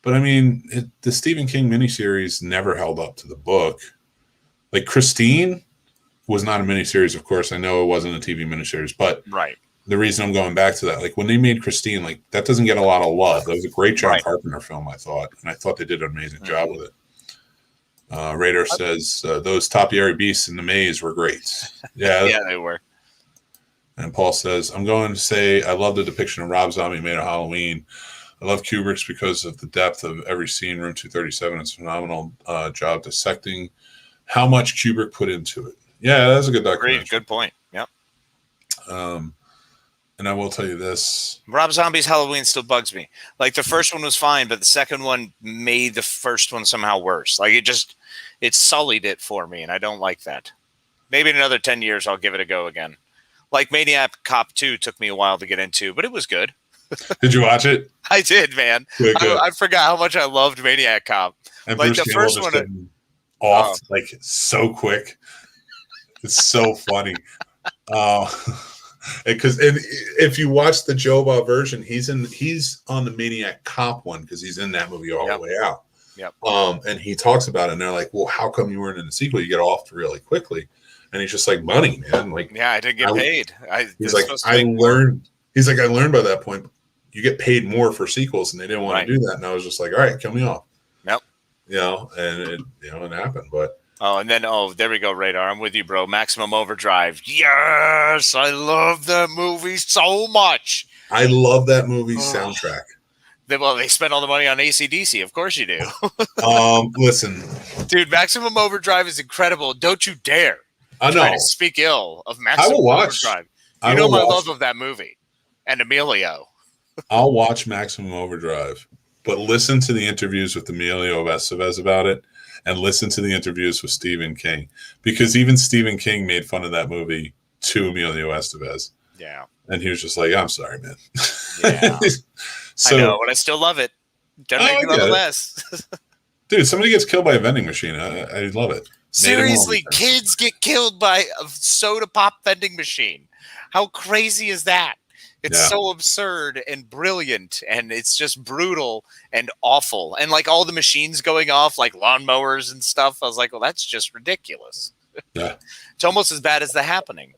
S1: But I mean, the Stephen King miniseries never held up to the book. Like Christine was not a miniseries, of course. I know it wasn't a TV miniseries, but
S2: Right.
S1: the reason I'm going back to that, like when they made Christine, like that doesn't get a lot of love. That was a great John Carpenter film, I thought, and I thought they did an amazing job with it. Radar says those topiary beasts in the maze were great. Yeah,
S2: Yeah, they were.
S1: And Paul says, I'm going to say I love the depiction of Rob Zombie made of Halloween. I love Kubrick's because of the depth of every scene. Room 237 is a phenomenal job dissecting how much Kubrick put into it. Yeah, that's a good documentary.
S2: Great, good point. Yep.
S1: And I will tell you this.
S2: Rob Zombie's Halloween still bugs me. Like the first one was fine, but the second one made the first one somehow worse. Like it sullied it for me, and I don't like that. Maybe in another 10 years I'll give it a go again. Like Maniac Cop 2 took me a while to get into, but it was good.
S1: Did you watch it?
S2: I did, man. Good. I forgot how much I loved Maniac Cop.
S1: And
S2: like
S1: Bruce
S2: the first one
S1: off like so quick. It's so funny. Because if you watch the Joe Bob version, he's on the Maniac Cop one because he's in that movie all the way out.
S2: Yep.
S1: And he talks about it, and they're like, "Well, how come you weren't in the sequel? You get off really quickly." And he's just like, "Money, man." Like,
S2: yeah, I didn't get paid.
S1: He's like, I learned by that point, you get paid more for sequels, and they didn't want to do that. And I was just like, "All right, kill me off."
S2: Yep.
S1: And it happened, but.
S2: And then there we go, Radar. I'm with you, bro. Maximum Overdrive. Yes, I love that movie so much.
S1: I love that movie soundtrack.
S2: They spent all the money on AC/DC. Of course you do.
S1: Listen.
S2: Dude, Maximum Overdrive is incredible. Don't you dare try to speak ill of Maximum Overdrive. You know my love of that movie. And Emilio.
S1: I'll watch Maximum Overdrive, but listen to the interviews with Emilio Estevez about it. And listen to the interviews with Stephen King, because even Stephen King made fun of that movie to Emilio Estevez.
S2: Yeah.
S1: And he was just like, I'm sorry, man.
S2: Yeah. I know, but I still love it. Don't make me love it less.
S1: Dude, somebody gets killed by a vending machine. I love it.
S2: Seriously, kids get killed by a soda pop vending machine. How crazy is that? It's so absurd and brilliant, and it's just brutal and awful. And like all the machines going off, like lawnmowers and stuff, I was like, well, that's just ridiculous.
S1: Yeah.
S2: It's almost as bad as The Happening.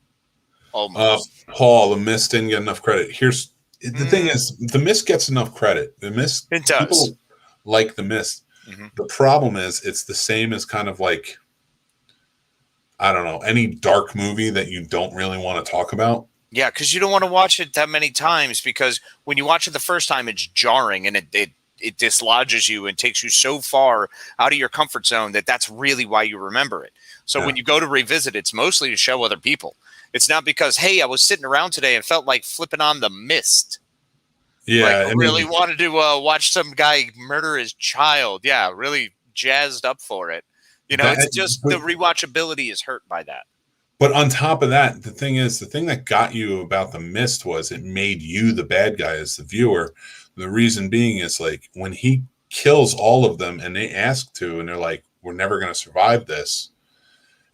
S2: Almost.
S1: Paul, The Mist didn't get enough credit. The thing is, The Mist gets enough credit. The Mist,
S2: it does.
S1: People like The Mist. Mm-hmm. The problem is it's the same as kind of like, I don't know, any dark movie that you don't really want to talk about.
S2: Yeah, because you don't want to watch it that many times, because when you watch it the first time, it's jarring and it dislodges you and takes you so far out of your comfort zone that's really why you remember it. So when you go to revisit, it's mostly to show other people. It's not because, hey, I was sitting around today and felt like flipping on The Mist.
S1: Yeah.
S2: I really wanted to watch some guy murder his child. Yeah, really jazzed up for it. It's just the rewatchability is hurt by that.
S1: But on top of that, the thing that got you about The Mist was it made you the bad guy as the viewer. The reason being is like when he kills all of them and they ask to, and they're like, we're never going to survive this.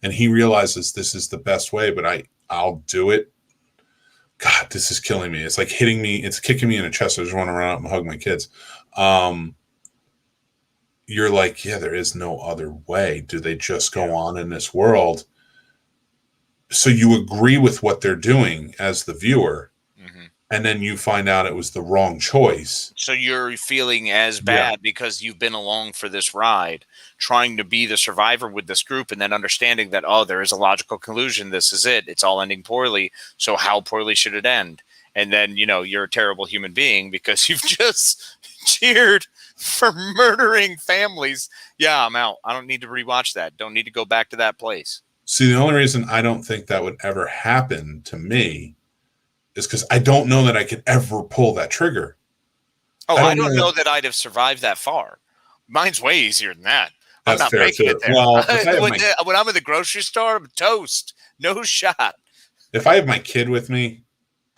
S1: And he realizes this is the best way, but I'll do it. God, this is killing me. It's like hitting me. It's kicking me in the chest. I just want to run out and hug my kids. You're like, yeah, there is no other way. Do they just go on in this world? So you agree with what they're doing as the viewer, and then you find out it was the wrong choice.
S2: So you're feeling as bad because you've been along for this ride, trying to be the survivor with this group, and then understanding that, there is a logical conclusion. This is it. It's all ending poorly. So how poorly should it end? And then, you're a terrible human being because you've just cheered for murdering families. Yeah, I'm out. I don't need to rewatch that. Don't need to go back to that place.
S1: See, the only reason I don't think that would ever happen to me is because I don't know that I could ever pull that trigger.
S2: I don't know that I'd have survived that far. Mine's way easier than that. I'm not making it there.
S1: Well,
S2: when I'm in the grocery store, I'm toast. No shot.
S1: If I have my kid with me,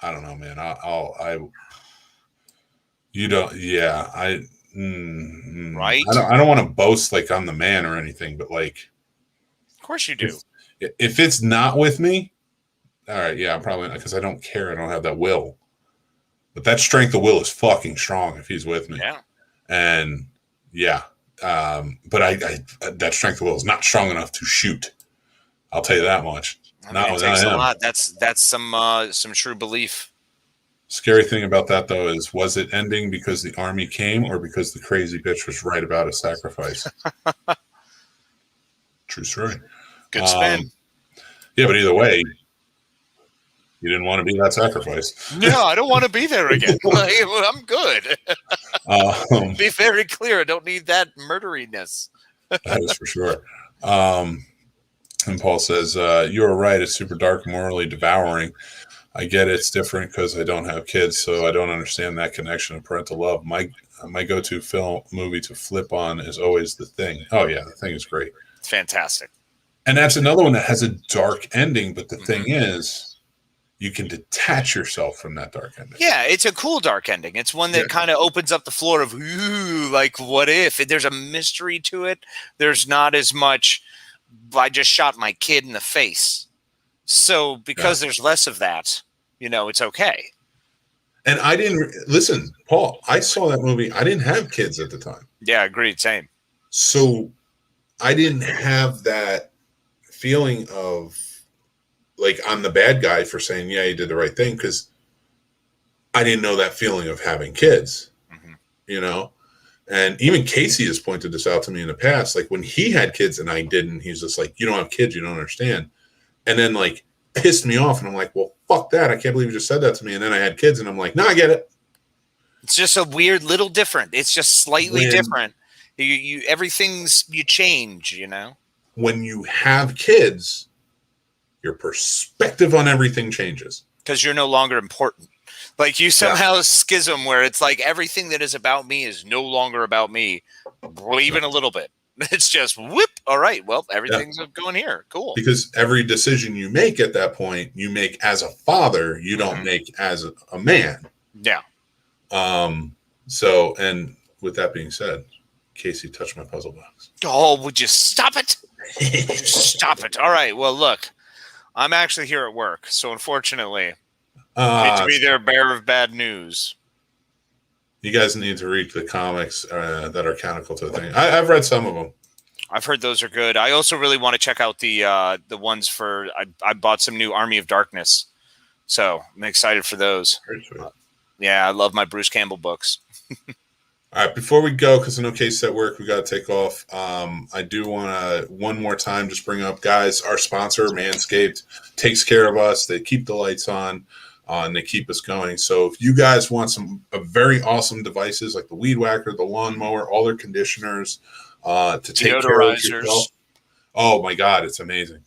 S1: I don't know, man. Right? I don't want to boast like I'm the man or anything, but like,
S2: of course you do.
S1: If it's not with me, all right, yeah, I'm probably not, because I don't care. I don't have that will. But that strength of will is fucking strong if he's with me.
S2: Yeah.
S1: And but I that strength of will is not strong enough to shoot. I'll tell you that much.
S2: I mean, it
S1: not
S2: takes a
S1: him.
S2: lot. That's some true belief.
S1: Scary thing about that, though, is was it ending because the army came or because the crazy bitch was right about a sacrifice? True story.
S2: Good spin.
S1: Yeah, but either way, you didn't want to be that sacrifice.
S2: No, I don't want to be there again. I'm good. Be very clear. I don't need that murderiness.
S1: That is for sure. And Paul says, you are right. It's super dark, morally devouring. I get it's different because I don't have kids, so I don't understand that connection of parental love. My go-to movie to flip on is always The Thing. Oh, yeah, The Thing is great.
S2: It's fantastic.
S1: And that's another one that has a dark ending, but the thing is, you can detach yourself from that dark ending.
S2: Yeah, it's a cool dark ending. It's one that kind of opens up the floor of, ooh, like, what if? There's a mystery to it. There's not as much, I just shot my kid in the face. So because there's less of that, it's okay.
S1: And I didn't, listen, Paul, I saw that movie. I didn't have kids at the time.
S2: Yeah, agreed. Same.
S1: So I didn't have that feeling of, like, I'm the bad guy for saying, yeah, you did the right thing, because I didn't know that feeling of having kids, And even Casey has pointed this out to me in the past. Like, when he had kids and I didn't, he's just like, you don't have kids, you don't understand. And then, like, pissed me off. And I'm like, well, fuck that. I can't believe you just said that to me. And then I had kids and I'm like, no, I get it.
S2: It's just a weird little different. It's just slightly different. You change,
S1: When you have kids, your perspective on everything changes.
S2: Because you're no longer important. Like, you somehow schism where it's like everything that is about me is no longer about me, even a little bit. It's just whoop. All right. Well, everything's going here. Cool.
S1: Because every decision you make at that point, you make as a father. You don't make as a man.
S2: Yeah.
S1: So, and with that being said, Casey touched my puzzle box.
S2: Oh, would you stop it? Stop it. All right. Well, look, I'm actually here at work, so unfortunately, I need to be their bearer of bad news.
S1: You guys need to read the comics that are canonical to the thing. I've read some of them.
S2: I've heard those are good. I also really want to check out the ones for. I bought some new Army of Darkness, so I'm excited for those. Yeah, I love my Bruce Campbell books.
S1: All right, before we go, because I know Casey's at work, we got to take off. I do want to one more time just bring up, guys, our sponsor, Manscaped, takes care of us. They keep the lights on. And they keep us going. So if you guys want some very awesome devices like the Weed Whacker, the lawnmower, all their conditioners, to take care of yourself. Oh my God, it's amazing.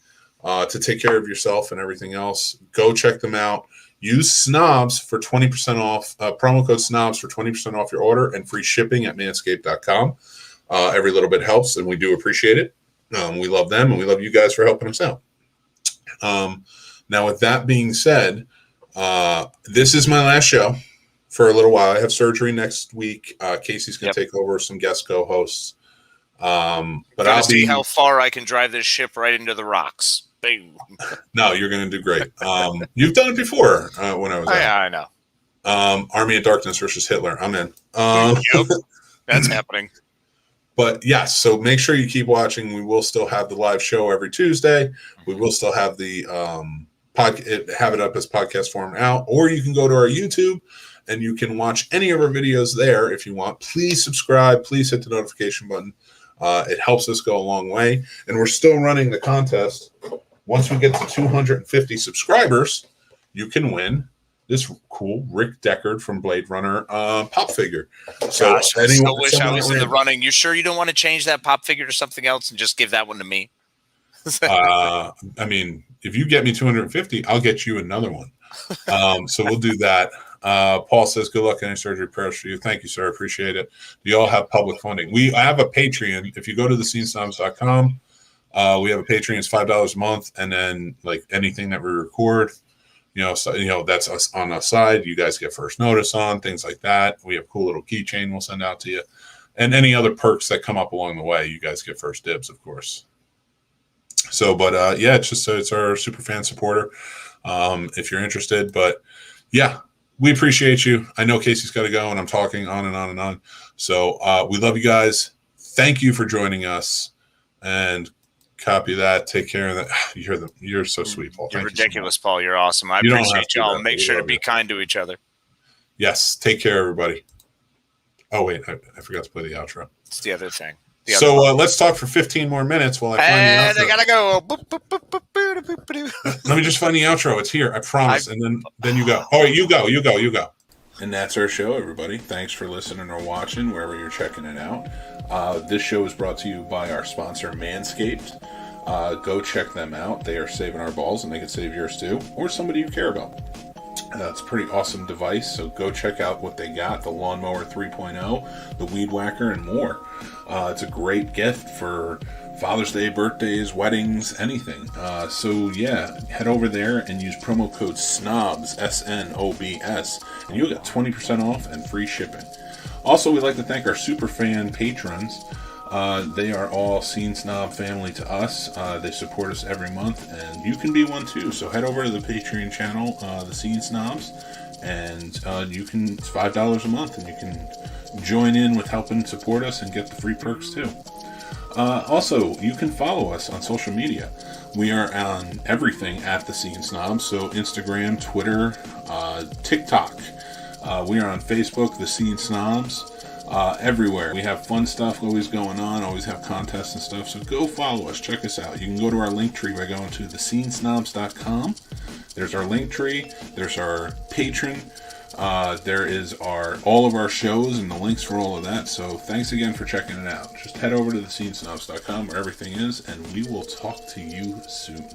S1: To take care of yourself and everything else, go check them out. Use Snobs for 20% off, promo code Snobs for 20% off your order and free shipping at manscaped.com. Every little bit helps, and we do appreciate it. We love them, and we love you guys for helping us out. Now, with that being said, this is my last show for a little while. I have surgery next week. Casey's going to take over some guest co-hosts. But I'll see
S2: how far I can drive this ship right into the rocks. Boom.
S1: No, you're going to do great. You've done it before when I was out.
S2: Yeah, I know.
S1: Army of Darkness versus Hitler. I'm in.
S2: Yep. That's happening.
S1: But yes, so make sure you keep watching. We will still have the live show every Tuesday. We will still have the have it up as podcast form out, or you can go to our YouTube and you can watch any of our videos there if you want. Please subscribe. Please hit the notification button. It helps us go a long way. And we're still running the contest. Once we get to 250 subscribers, you can win this cool Rick Deckard from Blade Runner pop figure. So
S2: gosh, I still wish I was in the running. You sure you don't want to change that pop figure to something else and just give that one to me?
S1: I mean, if you get me 250, I'll get you another one. So we'll do that. Paul says, good luck in any surgery. Prayers for you. Thank you, sir. Appreciate it. You all have public funding. I have a Patreon. If you go to the scenesnobs.com, we have a Patreon. It's $5 a month. And then, like, anything that we record, that's us on the side. You guys get first notice on, things like that. We have a cool little keychain we'll send out to you. And any other perks that come up along the way, you guys get first dibs, of course. So, but it's our super fan supporter. If you're interested, but yeah, we appreciate you. I know Casey's got to go, and I'm talking on and on and on. So we love you guys. Thank you for joining us, and Copy that. Take care of that. You're so sweet, Paul.
S2: You're
S1: Thank
S2: ridiculous,
S1: you so
S2: Paul. You're awesome. I
S1: You don't have
S2: appreciate
S1: to,
S2: y'all.
S1: though.
S2: Make
S1: We
S2: sure to
S1: love
S2: be
S1: you.
S2: kind to each other.
S1: Yes. Take care, everybody. Oh, wait. I forgot to play the outro.
S2: It's the other thing.
S1: Let's talk for 15 more minutes while I find the outro.
S2: I gotta go.
S1: Let me just find the outro. It's here. I promise. And then you go. Oh, you go. And that's our show, everybody. Thanks for listening or watching wherever you're checking it out. This show is brought to you by our sponsor, Manscaped. Go check them out. They are saving our balls, and they can save yours too, or somebody you care about. It's a pretty awesome device, so go check out what they got, the Lawnmower 3.0, the Weed Whacker, and more. It's a great gift for Father's Day, birthdays, weddings, anything. Head over there and use promo code SNOBS, SNOBS, and you'll get 20% off and free shipping. Also, we'd like to thank our super fan patrons. They are all Scene Snob family to us. They support us every month, and you can be one too. So head over to the Patreon channel, the Scene Snobs, and it's $5 a month, and you can join in with helping support us and get the free perks too. Also, you can follow us on social media. We are on everything at the Scene Snobs, so Instagram, Twitter, TikTok. We are on Facebook, the Scene Snobs. Everywhere. We have fun stuff always going on, always have contests and stuff, so go follow us, check us out. You can go to our link tree by going to thescenesnobs.com. There's our link tree, there's our Patreon, there is all of our shows and the links for all of that, so thanks again for checking it out. Just head over to thescenesnobs.com where everything is, and we will talk to you soon.